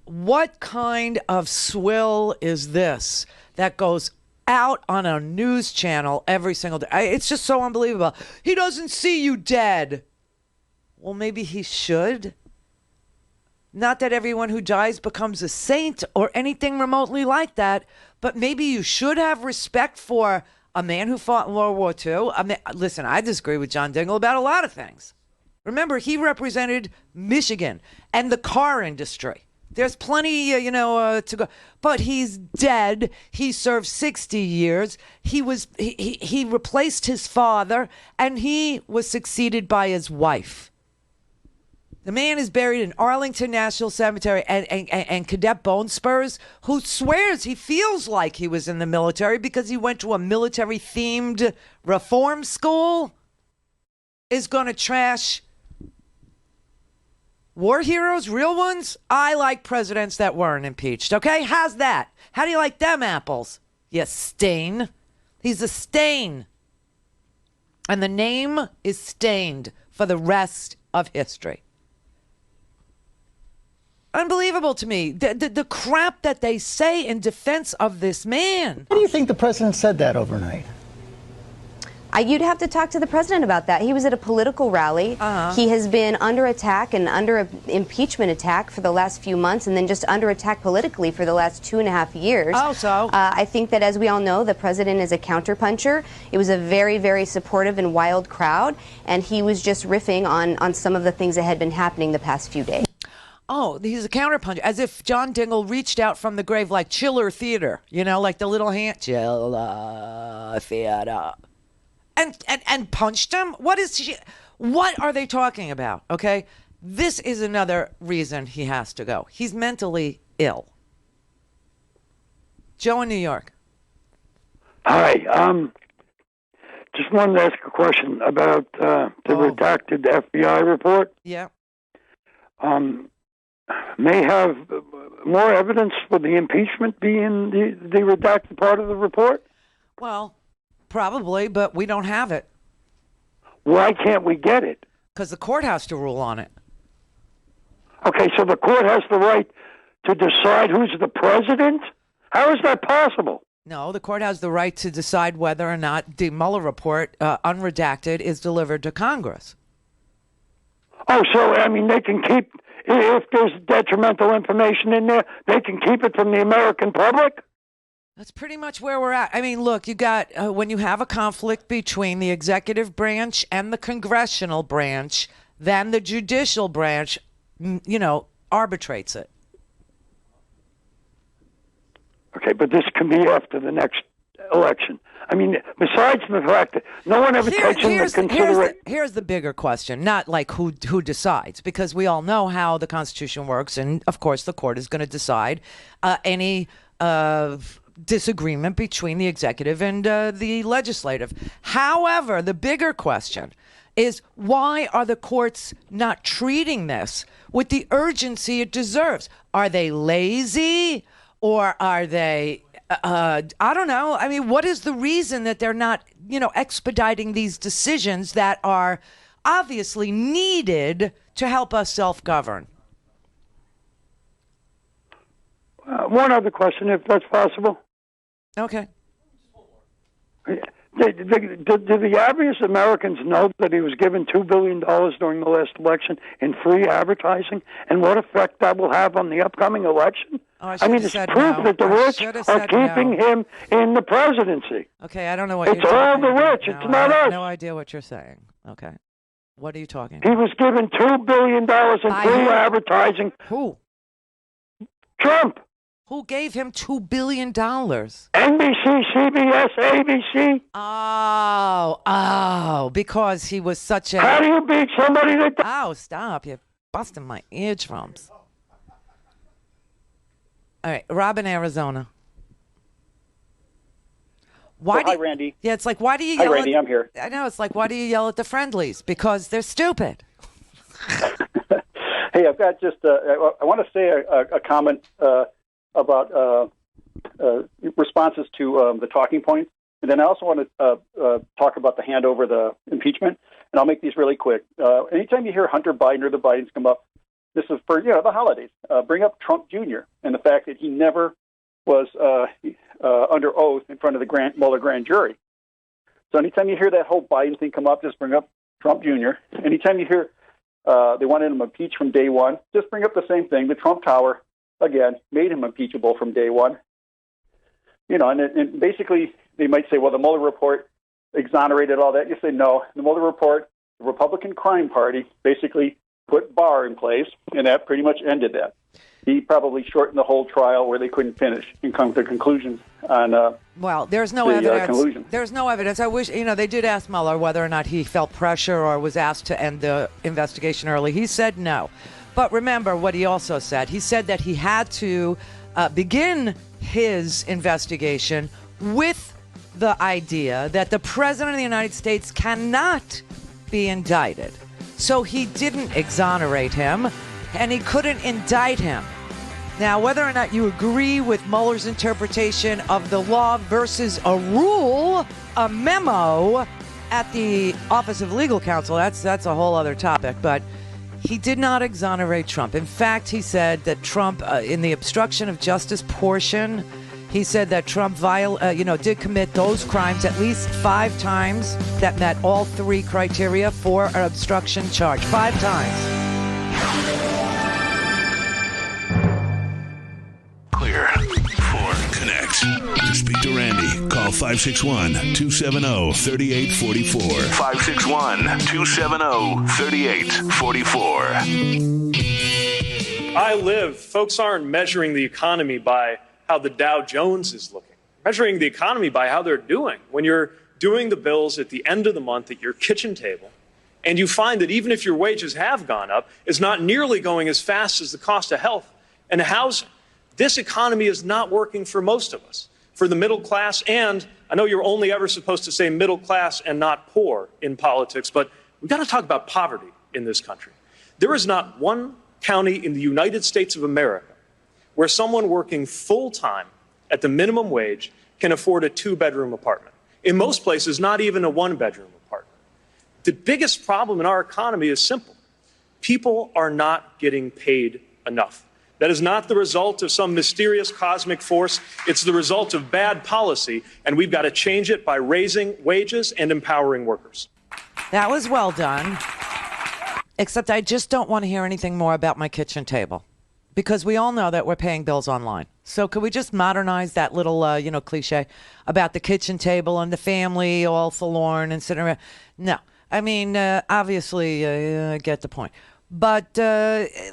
what kind of swill is this that goes out on a news channel every single day? It's just so unbelievable. He doesn't see you dead. Well, maybe he should. Not that everyone who dies becomes a saint or anything remotely like that, but maybe you should have respect for a man who fought in World War II. Listen, I disagree with John Dingell about a lot of things. Remember, he represented Michigan and the car industry. There's plenty, to go. But he's dead. He served 60 years. He replaced his father, and he was succeeded by his wife. The man is buried in Arlington National Cemetery, and Cadet Bone Spurs, who swears he feels like he was in the military because he went to a military-themed reform school, is going to trash war heroes, real ones. I like presidents that weren't impeached, okay? How's that? How do you like them apples? You stain. He's a stain. And the name is stained for the rest of history. Unbelievable to me. The crap that they say in defense of this man. Why do you think the president said that overnight? You'd have to talk to the president about that. He was at a political rally. He has been under attack and under impeachment attack for the last few months, and then just under attack politically for the last 2.5 years. I think that, as we all know, the president is a counterpuncher. It was a very, very supportive and wild crowd, and he was just riffing on some of the things that had been happening the past few days. Oh, he's a counterpuncher, as if John Dingell reached out from the grave like Chiller Theater, like the little hand, Chiller Theater, and punched him. What are they talking about? Okay, this is another reason he has to go. He's mentally ill. Joe in New York. Hi, just wanted to ask a question about the redacted FBI report. Yeah. May have more evidence for the impeachment be in the redacted part of the report? Well, probably, but we don't have it. Why can't we get it? Because the court has to rule on it. Okay, so the court has the right to decide who's the president? How is that possible? No, the court has the right to decide whether or not the Mueller report, unredacted, is delivered to Congress. Oh, so, they can keep... If there's detrimental information in there, they can keep it from the American public? That's pretty much where we're at. Look, you got, when you have a conflict between the executive branch and the congressional branch, then the judicial branch, arbitrates it. Okay, but this can be after the next election. Besides the fact that no one ever takes into consideration... Here's the bigger question, not like who decides, because we all know how the Constitution works, and, of course, the court is going to decide any disagreement between the executive and the legislative. However, the bigger question is, why are the courts not treating this with the urgency it deserves? Are they lazy, or are they... I don't know. What is the reason that they're not, expediting these decisions that are obviously needed to help us self-govern? One other question, if that's possible. Okay. Do the average Americans know that he was given $2 billion during the last election in free advertising, and what effect that will have on the upcoming election? Oh, I mean, it's proof that the rich are keeping him in the presidency. Okay, I don't know what it's you're all talking the about rich. now. It's not I have us. no idea what you're saying. Okay. What are you talking He about? was given $2 billion in free advertising. Who? Trump. Who gave him $2 billion? NBC, CBS, ABC. Oh, because he was such a... How do you beat somebody that... Oh, stop. You're busting my eardrums. All right, Rob in Arizona. Hi, Randy. Yeah, it's like, why do you yell Hi, Randy, I'm here. I know, it's like, why do you yell at the friendlies? Because they're stupid. Hey, I've got just, I want to say a comment about responses to the talking points. And then I also want to talk about the handover, the impeachment. And I'll make these really quick. Anytime you hear Hunter Biden or the Bidens come up, this is for, the holidays. Bring up Trump Jr. and the fact that he never was under oath in front of the Mueller grand jury. So anytime you hear that whole Biden thing come up, just bring up Trump Jr. Anytime you hear they wanted him impeached from day one, just bring up the same thing. The Trump Tower, again, made him impeachable from day one. And basically they might say, well, the Mueller report exonerated all that. You say, no, the Mueller report, the Republican crime party basically put Barr in place, and that pretty much ended that. He probably shortened the whole trial where they couldn't finish and come to conclusions on well, there's no evidence. There's no evidence. I wish, they did ask Mueller whether or not he felt pressure or was asked to end the investigation early. He said no. But remember what he also said. He said that he had to begin his investigation with the idea that the President of the United States cannot be indicted. So he didn't exonerate him, and he couldn't indict him. Now, whether or not you agree with Mueller's interpretation of the law versus a rule, a memo at the Office of Legal Counsel, that's a whole other topic. But he did not exonerate Trump. In fact, he said that Trump, in the obstruction of justice portion, he said that Trump did commit those crimes at least 5 times that met all 3 criteria for an obstruction charge. 5 times. Clear for Connect. To speak to Randy, call 561-270-3844. 561-270-3844. Folks aren't measuring the economy by how the Dow Jones is looking. Measuring the economy by how they're doing. When you're doing the bills at the end of the month at your kitchen table, and you find that even if your wages have gone up, it's not nearly going as fast as the cost of health and housing. This economy is not working for most of us, for the middle class. And I know you're only ever supposed to say middle class and not poor in politics, but we've got to talk about poverty in this country. There is not one county in the United States of America where someone working full-time at the minimum wage can afford a 2-bedroom apartment. In most places, not even a 1-bedroom apartment. The biggest problem in our economy is simple. People are not getting paid enough. That is not the result of some mysterious cosmic force. It's the result of bad policy, and we've got to change it by raising wages and empowering workers. That was well done. Except I just don't want to hear anything more about my kitchen table. Because we all know that we're paying bills online. So could we just modernize that little, cliche about the kitchen table and the family all forlorn and sitting around? No. I mean, obviously, I get the point. But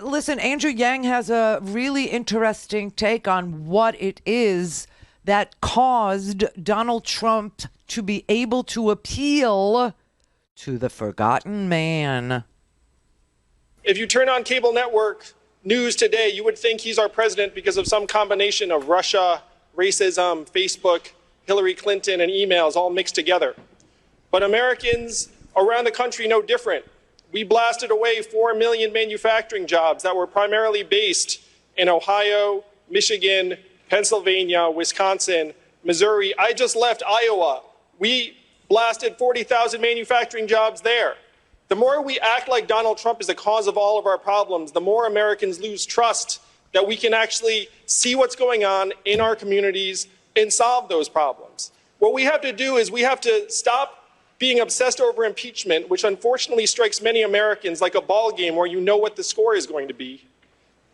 listen, Andrew Yang has a really interesting take on what it is that caused Donald Trump to be able to appeal to the forgotten man. If you turn on cable network news today, you would think he's our president because of some combination of Russia, racism, Facebook, Hillary Clinton, and emails all mixed together. But Americans around the country know different. We blasted away 4 million manufacturing jobs that were primarily based in Ohio, Michigan, Pennsylvania, Wisconsin, Missouri. I just left Iowa. We blasted 40,000 manufacturing jobs there. The more we act like Donald Trump is the cause of all of our problems, the more Americans lose trust that we can actually see what's going on in our communities and solve those problems. What we have to do is we have to stop being obsessed over impeachment, which unfortunately strikes many Americans like a ball game where you know what the score is going to be,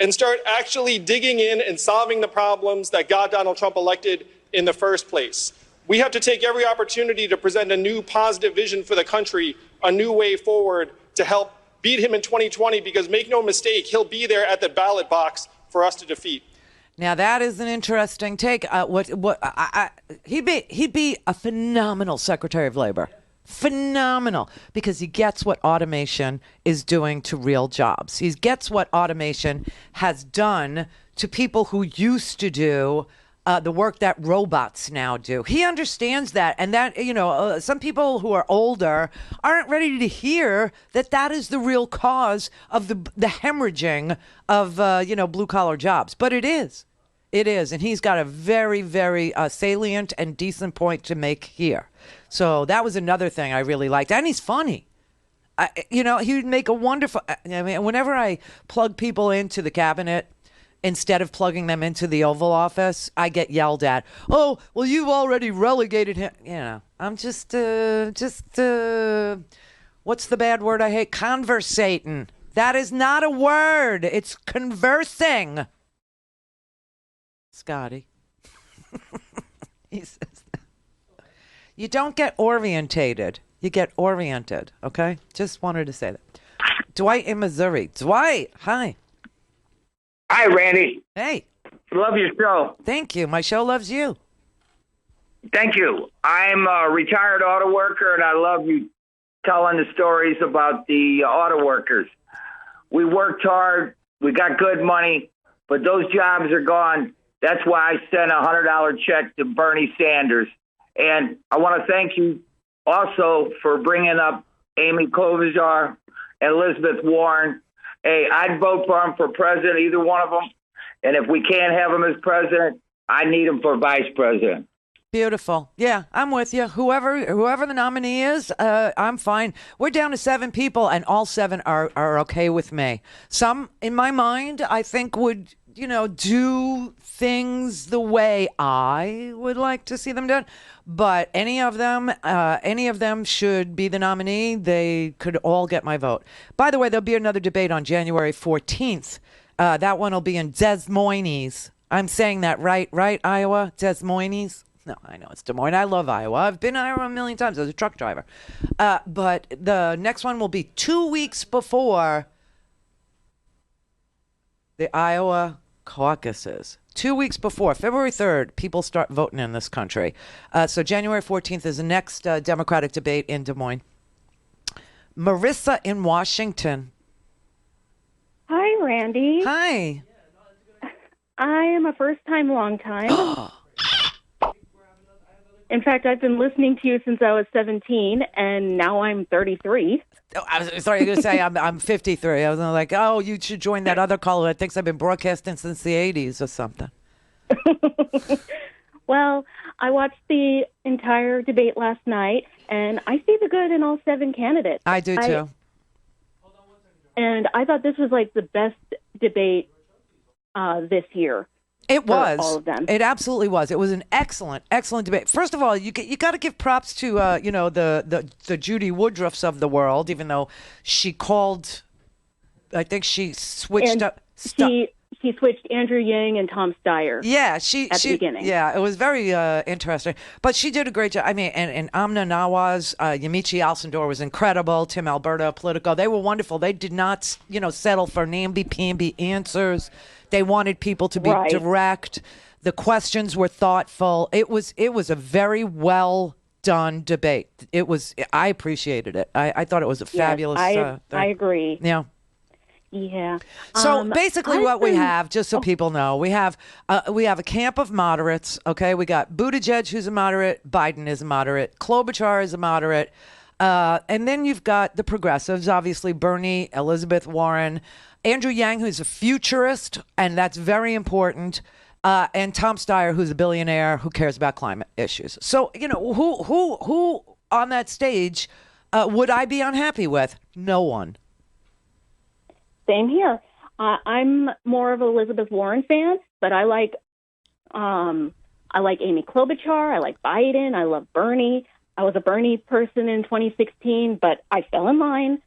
and start actually digging in and solving the problems that got Donald Trump elected in the first place. We have to take every opportunity to present a new positive vision for the country, a new way forward to help beat him in 2020, because make no mistake, he'll be there at the ballot box for us to defeat. Now that is an interesting take. He'd be a phenomenal Secretary of Labor. Phenomenal, because he gets what automation is doing to real jobs. He gets what automation has done to people who used to do the work that robots now do. He understands that, and that, some people who are older aren't ready to hear that that is the real cause of the hemorrhaging of blue collar jobs. But it is. It is, and he's got a very, very salient and decent point to make here. So that was another thing I really liked. And he's funny. He would make a wonderful... whenever I plug people into the cabinet, instead of plugging them into the Oval Office, I get yelled at. Oh, well, you've already relegated him. I'm just what's the bad word I hate? Conversating. That is not a word. It's conversing. Scotty. He says that. You don't get orientated. You get oriented, okay? Just wanted to say that. Dwight in Missouri. Dwight, hi. Hi, Randy. Hey. Love your show. Thank you. My show loves you. Thank you. I'm a retired auto worker, and I love you telling the stories about the auto workers. We worked hard. We got good money, but those jobs are gone. That's why I sent a $100 check to Bernie Sanders. And I want to thank you also for bringing up Amy Klobuchar and Elizabeth Warren. Hey, I'd vote for them for president, either one of them. And if we can't have them as president, I need them for vice president. Beautiful. Yeah, I'm with you. Whoever the nominee is, I'm fine. We're down to 7 people, and all 7 are okay with me. Some, in my mind, I think would, do things the way I would like to see them done. But any of them should be the nominee. They could all get my vote. By the way, there'll be another debate on January 14th. That one will be in Des Moines. I'm saying that right, Iowa? Des Moines? No, I know it's Des Moines. I love Iowa. I've been to Iowa a million times as a truck driver. But the next one will be 2 weeks before the Iowa caucuses. 2 weeks before, February 3rd, people start voting in this country. So January 14th is the next Democratic debate in Des Moines. Marissa in Washington. Hi, Randy. Hi. I am a first-time, long-time. In fact, I've been listening to you since I was 17, and now I'm 33. Oh, I was sorry, I was going to say I'm 53. I was like, oh, you should join that other caller that thinks I've been broadcasting since the 80s or something. Well, I watched the entire debate last night, and I see the good in all 7 candidates. I do, too. And I thought this was like the best debate this year. It was. All of them. It absolutely was. It was an excellent, excellent debate. First of all, you got to give props to the Judy Woodruffs of the world, even though she called. I think she switched up. She switched Andrew Yang and Tom Steyer. Yeah, at the beginning. Yeah, it was very interesting. But she did a great job. I mean, and Amna Nawaz, Yamiche Alcindor was incredible. Tim Alberto, Politico, they were wonderful. They did not, settle for namby-pamby answers. They wanted people to be direct. The questions were thoughtful. It was a very well done debate. I appreciated it. I thought it was a fabulous thing. I agree. Yeah. Yeah. So basically what we have, just so people know, we have a camp of moderates, okay? We got Buttigieg, who's a moderate. Biden is a moderate. Klobuchar is a moderate. And then you've got the progressives, obviously Bernie, Elizabeth Warren, Andrew Yang, who's a futurist, and that's very important, and Tom Steyer, who's a billionaire who cares about climate issues. So, who on that stage would I be unhappy with? No one. Same here. I'm more of an Elizabeth Warren fan, but I like I like Amy Klobuchar. I like Biden. I love Bernie. I was a Bernie person in 2016, but I fell in line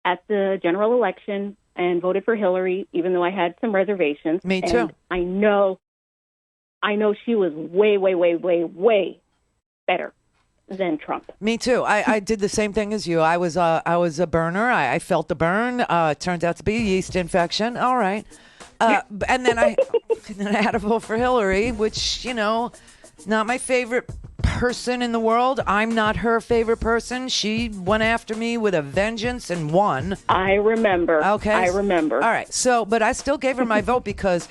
at the general election and voted for Hillary, even though I had some reservations. Me too. And I know she was way, way, way, way, way better than Trump. Me too. I did the same thing as you. I was a burner. I felt the burn. Turned out to be a yeast infection. All right. And then I had to vote for Hillary, which, not my favorite person in the world. I'm not her favorite person. She went after me with a vengeance and won. I remember. Okay. I remember. All right. So, but I still gave her my vote because,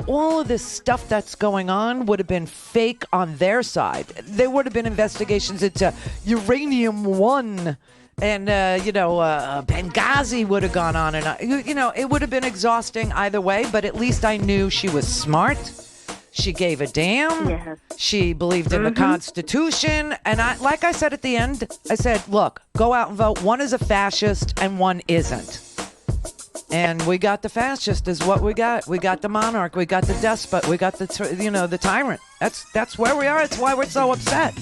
all of this stuff that's going on would have been fake on their side. There would have been investigations into Uranium One. And, Benghazi would have gone on and on. It would have been exhausting either way, but at least I knew she was smart. She gave a damn. Yes. She believed in the Constitution. And like I said at the end, I said, look, go out and vote. One is a fascist and one isn't. And we got the fascist is what we got. We got the monarch. We got the despot. We got the tyrant. That's where we are. That's why we're so upset.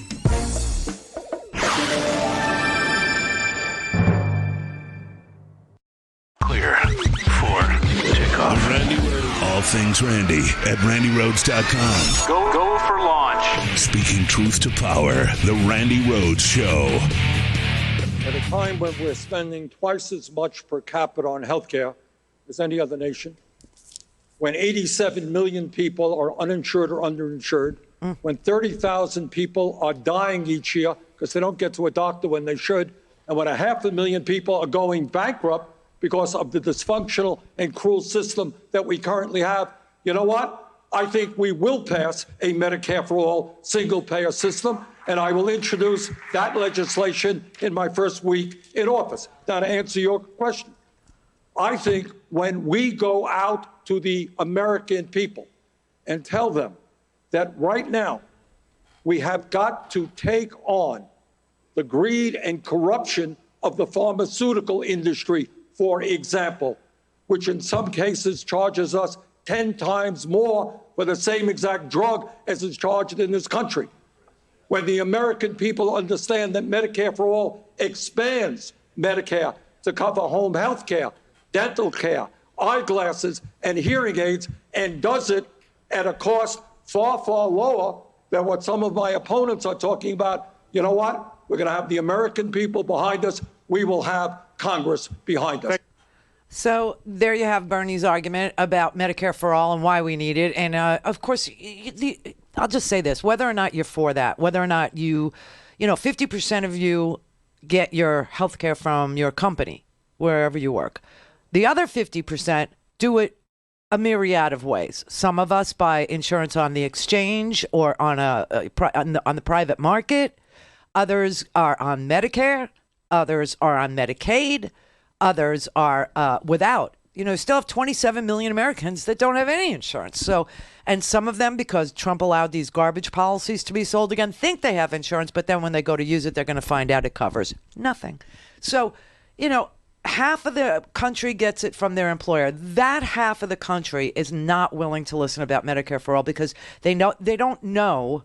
Clear for takeoff. All things Randi at RandiRhodes.com. Go for launch. Speaking truth to power, the Randi Rhodes Show. At a time when we're spending twice as much per capita on healthcare as any other nation, when 87 million people are uninsured or underinsured, when 30,000 people are dying each year because they don't get to a doctor when they should, and when 500,000 people are going bankrupt because of the dysfunctional and cruel system that we currently have, you know what? I think we will pass a Medicare for all single-payer system, and I will introduce that legislation in my first week in office. Now, to answer your question, I think when we go out to the American people and tell them that right now we have got to take on the greed and corruption of the pharmaceutical industry, for example, which in some cases charges us 10 times more for the same exact drug as is charged in this country. When the American people understand that Medicare for All expands Medicare to cover home health care, dental care, eyeglasses, and hearing aids, and does it at a cost far, far lower than what some of my opponents are talking about, you know what? We're going to have the American people behind us. We will have Congress behind us. So there you have Bernie's argument about Medicare for all and why we need it. And of course, I'll just say this, whether or not you're for that, whether or not 50% of you get your health care from your company, wherever you work. The other 50% do it a myriad of ways. Some of us buy insurance on the exchange or on the private market. Others are on Medicare. Others are on Medicaid. Others are without. Still have 27 million Americans that don't have any insurance. So, and some of them, because Trump allowed these garbage policies to be sold again, think they have insurance, but then when they go to use it, they're going to find out it covers nothing. So, half of the country gets it from their employer. That half of the country is not willing to listen about Medicare for all because they don't know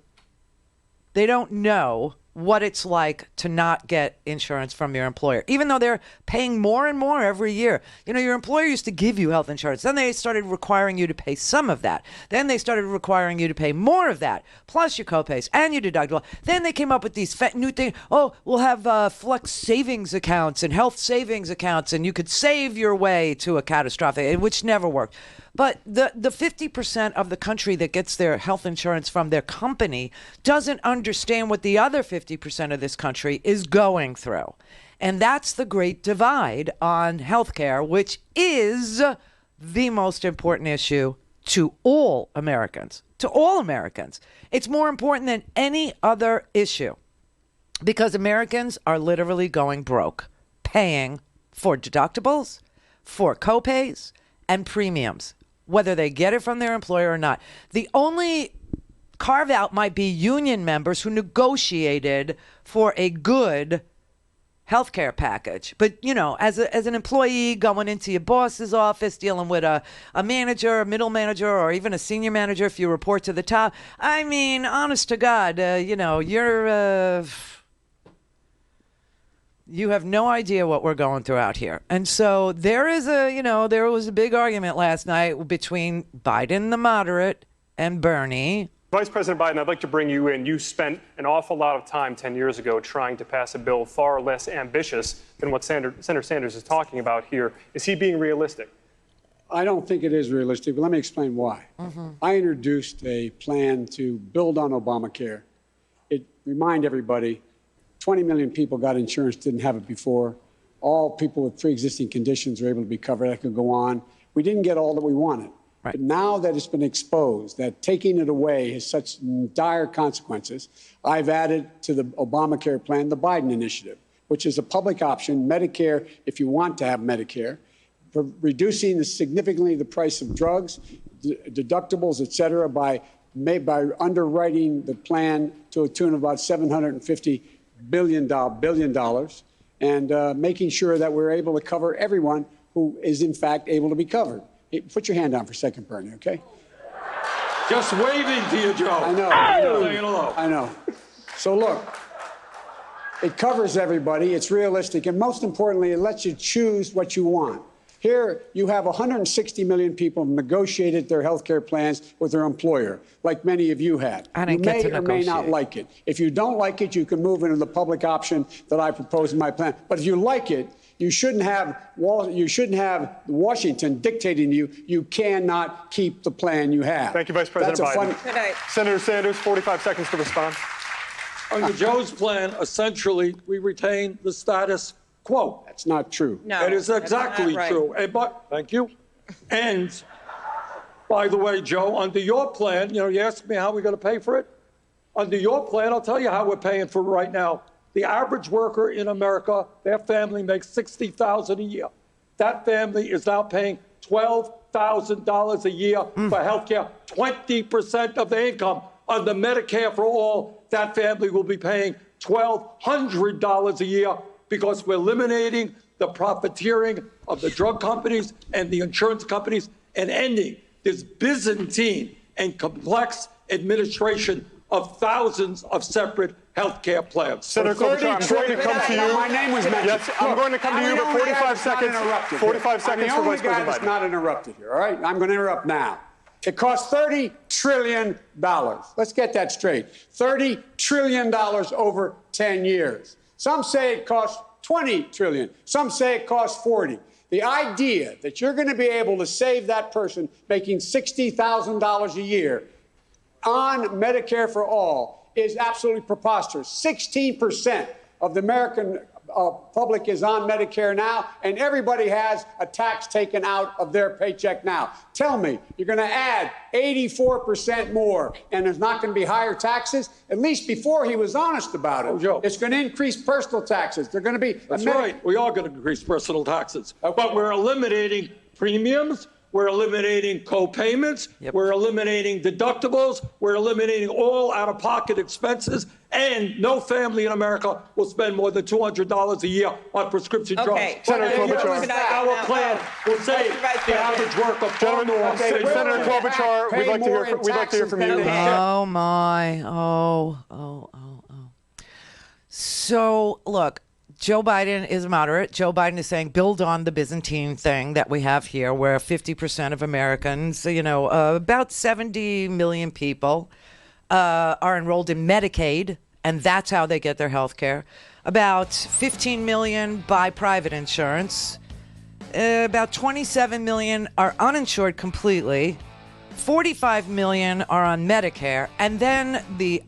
what it's like to not get insurance from your employer, even though they're paying more and more every year. Your employer used to give you health insurance. Then they started requiring you to pay some of that. Then they started requiring you to pay more of that, plus your copays and your deductible. Then they came up with these new things. Oh, we'll have flex savings accounts and health savings accounts, and you could save your way to a catastrophic, which never worked. But the 50% of the country that gets their health insurance from their company doesn't understand what the other 50% of this country is going through. And that's the great divide on healthcare, which is the most important issue to all Americans. To all Americans. It's more important than any other issue because Americans are literally going broke, paying for deductibles, for copays, and premiums, whether they get it from their employer or not. The only carve out might be union members who negotiated for a good healthcare package. But, as an employee going into your boss's office, dealing with a manager, a middle manager, or even a senior manager if you report to the top, I mean, honest to God, you have no idea what we're going through out here. And so there was a big argument last night between Biden, the moderate, and Bernie. Vice President Biden, I'd like to bring you in. You spent an awful lot of time 10 years ago trying to pass a bill far less ambitious than what Senator Sanders is talking about here. Is he being realistic? I don't think it is realistic, but let me explain why. I introduced a plan to build on Obamacare. Remind everybody, 20 million people got insurance, didn't have it before. All people with pre-existing conditions were able to be covered. I could go on. We didn't get all that we wanted. Right. But now that it's been exposed, that taking it away has such dire consequences, I've added to the Obamacare plan the Biden initiative, which is a public option, Medicare, if you want to have Medicare, for reducing significantly the price of drugs, deductibles, et cetera, by underwriting the plan to a tune of about $750 billion, and making sure that we're able to cover everyone who is, in fact, able to be covered. Hey, put your hand down for a second, Bernie, okay? Just waving to you, Joe. I know. Saying hello. I know. So look, it covers everybody. It's realistic. And most importantly, it lets you choose what you want. Here, you have 160 million people who negotiated their health care plans with their employer, like many of you had. You may or may not like it. If you don't like it, you can move into the public option that I propose in my plan. But if you like it, you shouldn't have Washington dictating to you. You cannot keep the plan you have. Thank you, Vice President Biden. Good night. Senator Sanders, 45 seconds to respond. Under Joe's plan, essentially, we retain the status quo. That's not true. No, it is exactly true. Thank you. And by the way, Joe, under your plan, you asked me how we're going to pay for it. Under your plan, I'll tell you how we're paying for it right now. The average worker in America, their family makes $60,000 a year. That family is now paying $12,000 a year for health care, 20% of their income. Under Medicare for All, that family will be paying $1,200 a year because we're eliminating the profiteering of the drug companies and the insurance companies and ending this Byzantine and complex administration of thousands of separate health care plans. Senator Klobuchar, I'm going to come to you. My name was mentioned. Yes, I'm going to come to you, but 45 seconds. 45 seconds for Vice President Biden. I'm the only guy that's not interrupted here, all right? I'm going to interrupt now. It costs $30 trillion. Let's get that straight. $30 trillion over 10 years. Some say it costs $20 trillion. Some say it costs $40. The idea that you're going to be able to save that person making $60,000 a year on Medicare for All is absolutely preposterous. 16% of the American public is on Medicare now, and everybody has a tax taken out of their paycheck now. Tell me, you're going to add 84% more, and there's not going to be higher taxes? At least before he was honest about it. Oh, Joe. It's going to increase personal taxes. They're going to be... That's right. We are going to increase personal taxes. Okay. But we're eliminating premiums. We're eliminating co-payments. Yep. We're eliminating deductibles. We're eliminating all out-of-pocket expenses. And no family in America will spend more than $200 a year on prescription drugs. Senator Klobuchar. Our plan will save the average worker far more. Senator Klobuchar, we'd like to hear from you. Oh, my. Oh. So, look. Joe Biden is moderate. Joe Biden is saying build on the Byzantine thing that we have here, where 50% of Americans, about 70 million people are enrolled in Medicaid, and that's how they get their health care. About 15 million buy private insurance. About 27 million are uninsured completely. 45 million are on Medicare, and then the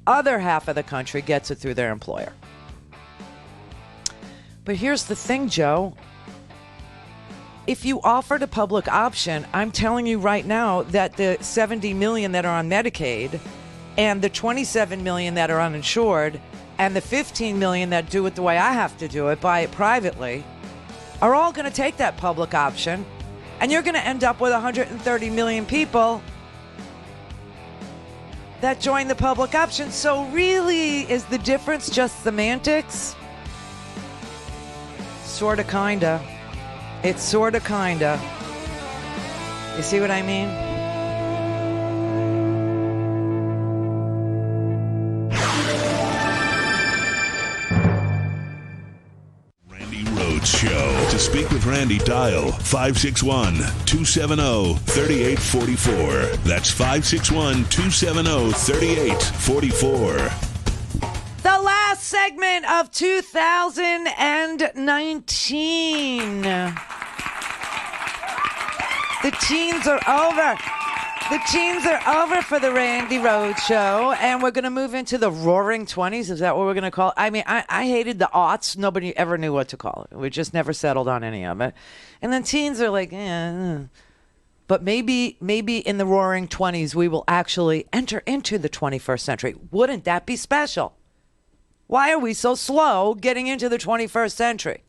other half of the country gets it through their employer. But here's the thing, Joe. If you offered a public option, I'm telling you right now that the 70 million that are on Medicaid and the 27 million that are uninsured and the 15 million that do it the way I have to do it, buy it privately, are all going to take that public option. And you're going to end up with 130 million people that join the public option. So really, is the difference just semantics? sorta, kinda. It's sorta, kinda. You see what I mean? Randi Rhodes Show. To speak with Randi, dial 561-270-3844. That's 561-270-3844. The last segment of 2019. The teens are over. The teens are over for the Randi Rhodes Show, and we're going to move into the roaring 20s. Is that what we're going to call it? I mean, I hated the aughts. Nobody ever knew what to call it. We just never settled on any of it. And then teens are like, But maybe in the roaring 20s, we will actually enter into the 21st century. Wouldn't that be special? Why are we so slow getting into the 21st century?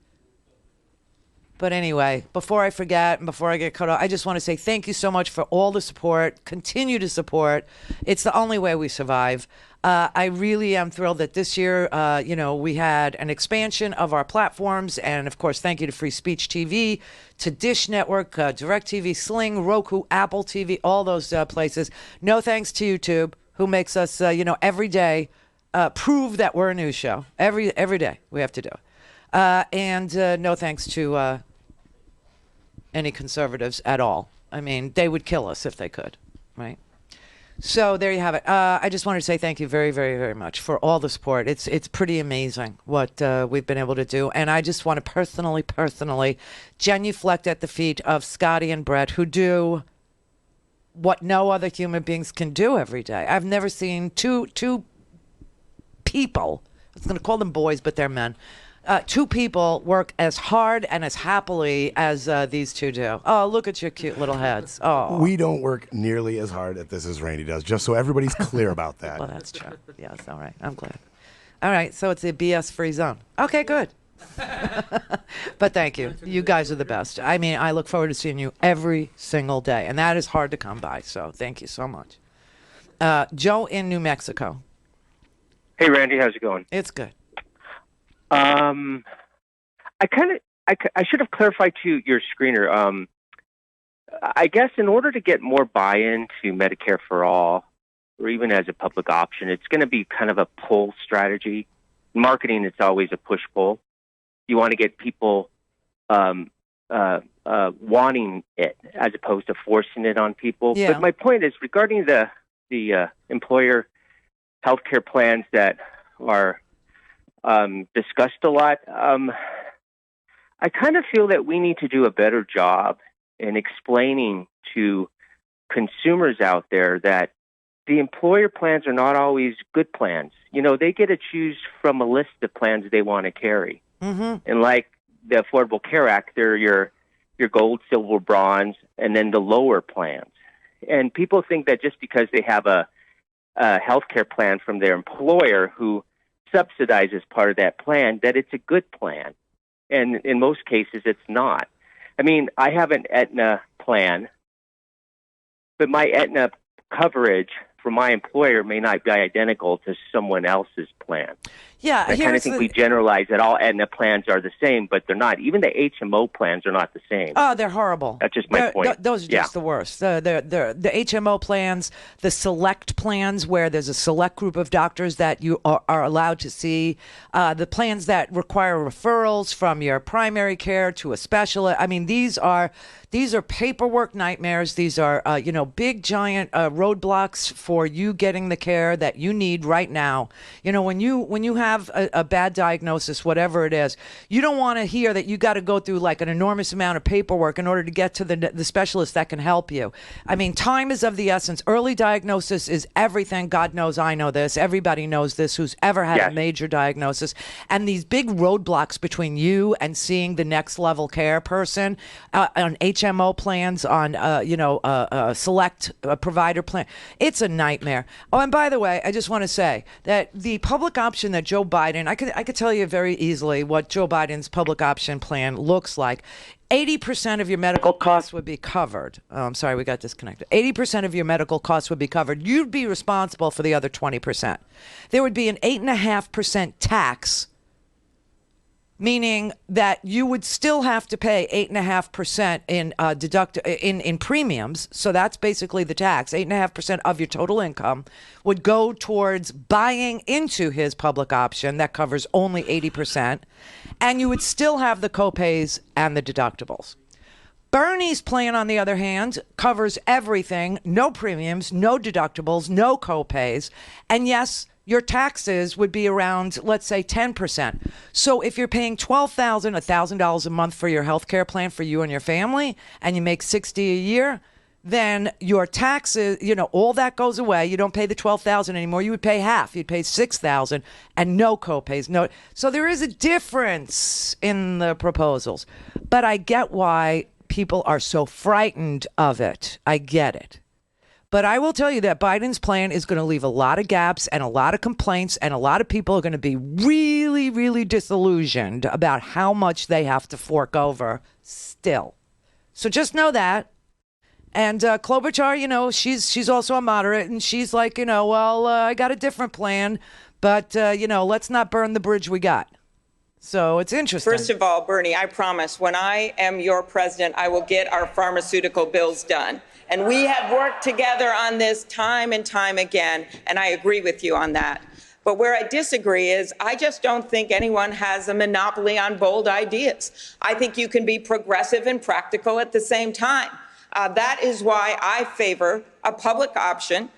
But anyway, before I forget and before I get cut off, I just want to say thank you so much for all the support. Continue to support. It's the only way we survive. I really am thrilled that this year, we had an expansion of our platforms. And, of course, thank you to Free Speech TV, to Dish Network, DirecTV, Sling, Roku, Apple TV, all those places. No thanks to YouTube, who makes us, every day prove that we're a news show. Every day we have to do it. And no thanks to any conservatives at all. I mean, they would kill us if they could, right? So there you have it. I just wanted to say thank you very, very, very much for all the support. It's pretty amazing what we've been able to do. And I just want to personally genuflect at the feet of Scotty and Brett, who do what no other human beings can do every day. I've never seen two people, I was going to call them boys, but they're men, two people work as hard and as happily as these two do. Oh, look at your cute little heads. Oh, we don't work nearly as hard at this as Randi does, just so everybody's clear about that. Well, that's true. Yes, all right. I'm glad. All right, so it's a BS-free zone. Okay, good. But thank you. You guys are the best. I mean, I look forward to seeing you every single day, and that is hard to come by, so thank you so much. Joe in New Mexico. Hey, Randi, how's it going? It's good. I should have clarified to your screener. I guess in order to get more buy-in to Medicare for all, or even as a public option, it's going to be kind of a pull strategy. In marketing, it's always a push-pull. You want to get people wanting it as opposed to forcing it on people. Yeah. But my point is regarding the employer healthcare plans that are discussed a lot. I kind of feel that we need to do a better job in explaining to consumers out there that the employer plans are not always good plans. You know, they get to choose from a list of plans they want to carry. Mm-hmm. And like the Affordable Care Act, they're your gold, silver, bronze, and then the lower plans. And people think that just because they have a healthcare plan from their employer who subsidizes part of that plan, that it's a good plan. And in most cases, it's not. I mean, I have an Aetna plan, but my Aetna coverage for my employer may not be identical to someone else's plan. Yeah, I kind of think we generalize that all Aetna plans are the same, but they're not. Even the HMO plans are not the same. Oh, they're horrible. That's just my point. Those are just the worst. The HMO plans, the select plans where there's a select group of doctors that you are allowed to see, the plans that require referrals from your primary care to a specialist. I mean, these are paperwork nightmares. These are big giant roadblocks for you getting the care that you need right now. You know, when you have a bad diagnosis, whatever it is, you don't want to hear that you got to go through like an enormous amount of paperwork in order to get to the specialist that can help you. I mean, time is of the essence. Early diagnosis is everything. God knows I know this. Everybody knows this who's ever had a major diagnosis. And these big roadblocks between you and seeing the next level care person on HMO plans, on select provider plan, it's a nightmare. Oh, and by the way, I just want to say that the public option that Joe Biden, I could tell you very easily what Joe Biden's public option plan looks like. 80% of your medical costs would be covered. Oh, I'm sorry, we got disconnected. 80% of your medical costs would be covered. You'd be responsible for the other 20%. There would be an 8.5% tax meaning that you would still have to pay 8.5% in premiums. So that's basically the tax. 8.5% of your total income would go towards buying into his public option that covers only 80%, and you would still have the copays and the deductibles. Bernie's plan, on the other hand, covers everything: no premiums, no deductibles, no copays, and yes, your taxes would be around, let's say, 10%. So if you're paying $1,000 a month for your health care plan for you and your family, and you make $60 a year, then your taxes, all that goes away. You don't pay the $12,000 anymore. You would pay half. You'd pay $6,000 and no copays. No. So there is a difference in the proposals. But I get why people are so frightened of it. I get it. But I will tell you that Biden's plan is going to leave a lot of gaps and a lot of complaints, and a lot of people are going to be really, really disillusioned about how much they have to fork over still. So just know that. And Klobuchar, she's also a moderate, and she's like, I got a different plan, but, let's not burn the bridge we got. So it's interesting. First of all, Bernie, I promise when I am your president, I will get our pharmaceutical bills done. And we have worked together on this time and time again, and I agree with you on that. But where I disagree is I just don't think anyone has a monopoly on bold ideas. I think you can be progressive and practical at the same time. That is why I favor a public option,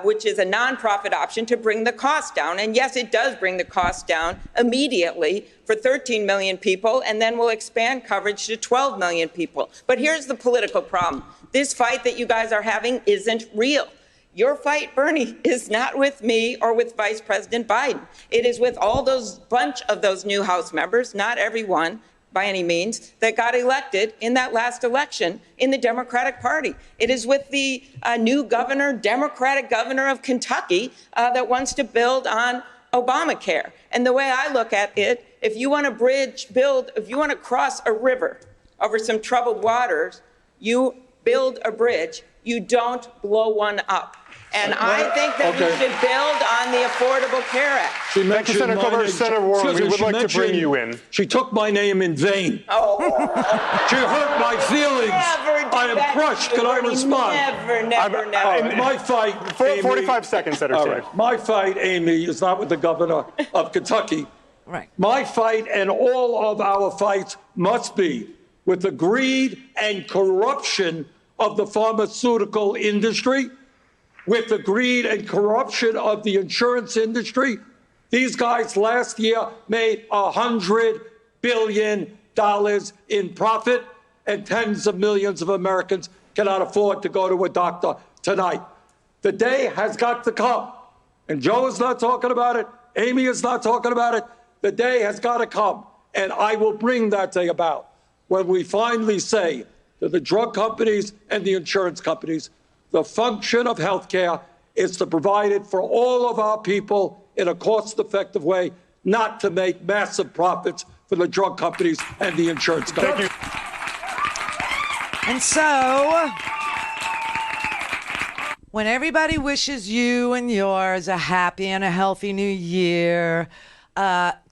which is a nonprofit option, to bring the cost down. And yes, it does bring the cost down immediately for 13 million people, and then we'll expand coverage to 12 million people. But here's the political problem. This fight that you guys are having isn't real. Your fight, Bernie, is not with me or with Vice President Biden. It is with all those bunch of those new House members, not everyone by any means, that got elected in that last election in the Democratic Party. It is with the new governor, Democratic governor of Kentucky, that wants to build on Obamacare. And the way I look at it, if you want to cross a river over some troubled waters, you build a bridge. You don't blow one up. And I think that we should build on the Affordable Care Act. She mentioned Senator Warren, we would like to bring you in. She took my name in vain. Oh. She hurt my feelings. I am crushed. Can I respond? Never. My fight, Amy, 45 seconds, Senator. My fight, Amy, is not with the governor of Kentucky. Right. My fight and all of our fights must be with the greed and corruption of the pharmaceutical industry, with the greed and corruption of the insurance industry. These guys last year made $100 billion in profit, and tens of millions of Americans cannot afford to go to a doctor tonight. The day has got to come, and Joe is not talking about it, Amy is not talking about it. The day has got to come, and I will bring that day about when we finally say to the drug companies and the insurance companies, the function of healthcare is to provide it for all of our people in a cost-effective way, not to make massive profits for the drug companies and the insurance companies. And so, when everybody wishes you and yours a happy and a healthy new year,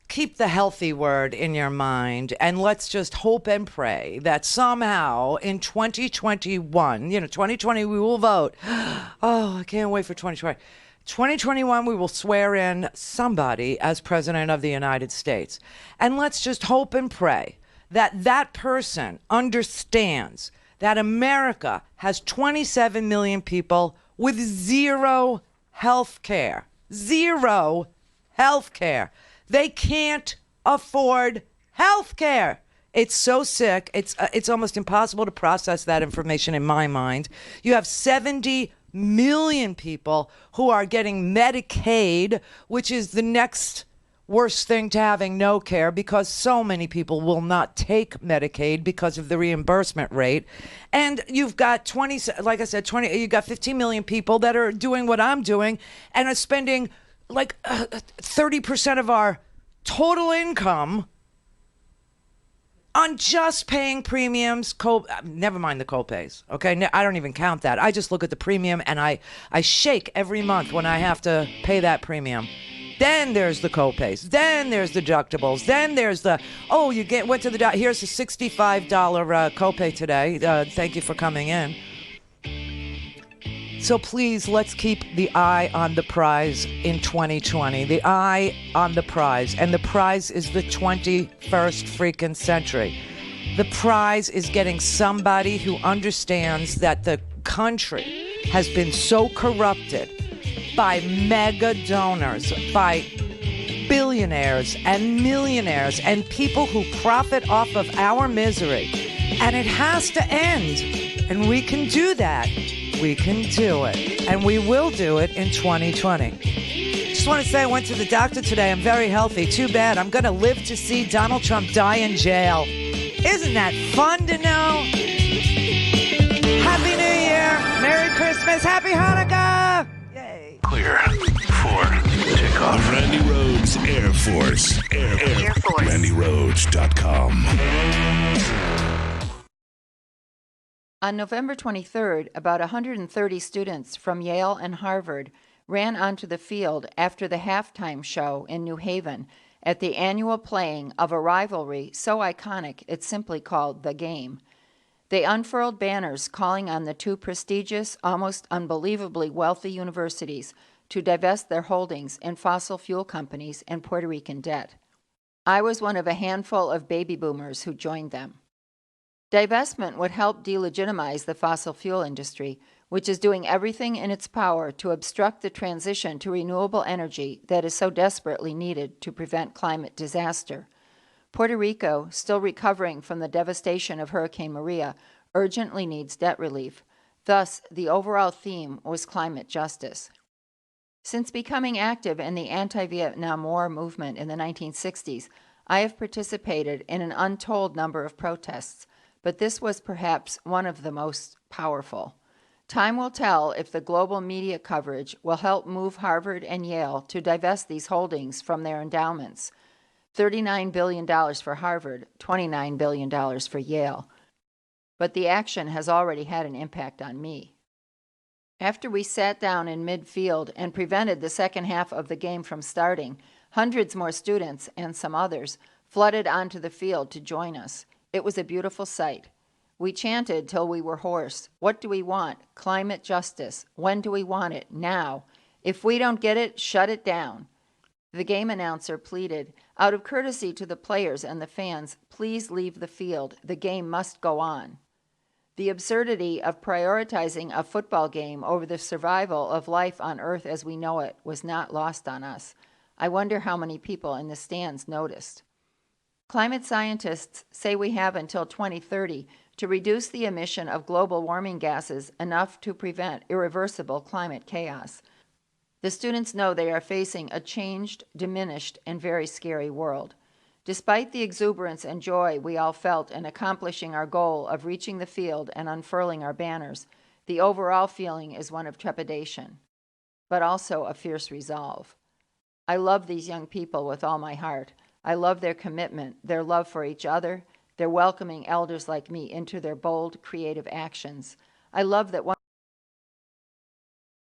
keep the healthy word in your mind, and let's just hope and pray that somehow in 2021, 2020 we will vote. Oh, I can't wait for 2020. 2021 we will swear in somebody as president of the United States. And let's just hope and pray that that person understands that America has 27 million people with zero health care. Zero health care. They can't afford health care. It's so sick. It's almost impossible to process that information in my mind. You have 70 million people who are getting Medicaid, which is the next worst thing to having no care, because so many people will not take Medicaid because of the reimbursement rate. And you've got you got 15 million people that are doing what I'm doing and are spending like 30% of our total income on just paying premiums, never mind the copays, okay? I don't even count that. I just look at the premium and I shake every month when I have to pay that premium. Then there's the copays. Then there's the deductibles. Then there's the, went to the doctor. Here's a $65 copay today. Thank you for coming in. So please, let's keep the eye on the prize in 2020. The eye on the prize. And the prize is the 21st freaking century. The prize is getting somebody who understands that the country has been so corrupted by mega donors, by billionaires and millionaires and people who profit off of our misery. And it has to end. And we can do that. We can do it. And we will do it in 2020. Just want to say I went to the doctor today. I'm very healthy. Too bad. I'm going to live to see Donald Trump die in jail. Isn't that fun to know? Happy New Year. Merry Christmas. Happy Hanukkah. Yay. Clear for takeoff. Randi Rhodes Air Force. Air Force. RandiRhodes.com. On November 23rd, about 130 students from Yale and Harvard ran onto the field after the halftime show in New Haven at the annual playing of a rivalry so iconic it's simply called The Game. They unfurled banners calling on the two prestigious, almost unbelievably wealthy universities to divest their holdings in fossil fuel companies and Puerto Rican debt. I was one of a handful of baby boomers who joined them. Divestment would help delegitimize the fossil fuel industry, which is doing everything in its power to obstruct the transition to renewable energy that is so desperately needed to prevent climate disaster. Puerto Rico, still recovering from the devastation of Hurricane Maria, urgently needs debt relief. Thus, the overall theme was climate justice. Since becoming active in the anti-Vietnam War movement in the 1960s, I have participated in an untold number of protests, but this was perhaps one of the most powerful. Time will tell if the global media coverage will help move Harvard and Yale to divest these holdings from their endowments. $39 billion for Harvard, $29 billion for Yale. But the action has already had an impact on me. After we sat down in midfield and prevented the second half of the game from starting, hundreds more students and some others flooded onto the field to join us. It was a beautiful sight. We chanted till we were hoarse. What do we want? Climate justice. When do we want it? Now. If we don't get it, shut it down. The game announcer pleaded, out of courtesy to the players and the fans, please leave the field. The game must go on. The absurdity of prioritizing a football game over the survival of life on Earth as we know it was not lost on us. I wonder how many people in the stands noticed. Climate scientists say we have until 2030 to reduce the emission of global warming gases enough to prevent irreversible climate chaos. The students know they are facing a changed, diminished, and very scary world. Despite the exuberance and joy we all felt in accomplishing our goal of reaching the field and unfurling our banners, the overall feeling is one of trepidation, but also a fierce resolve. I love these young people with all my heart. I love their commitment, their love for each other, their welcoming elders like me into their bold, creative actions. I love that one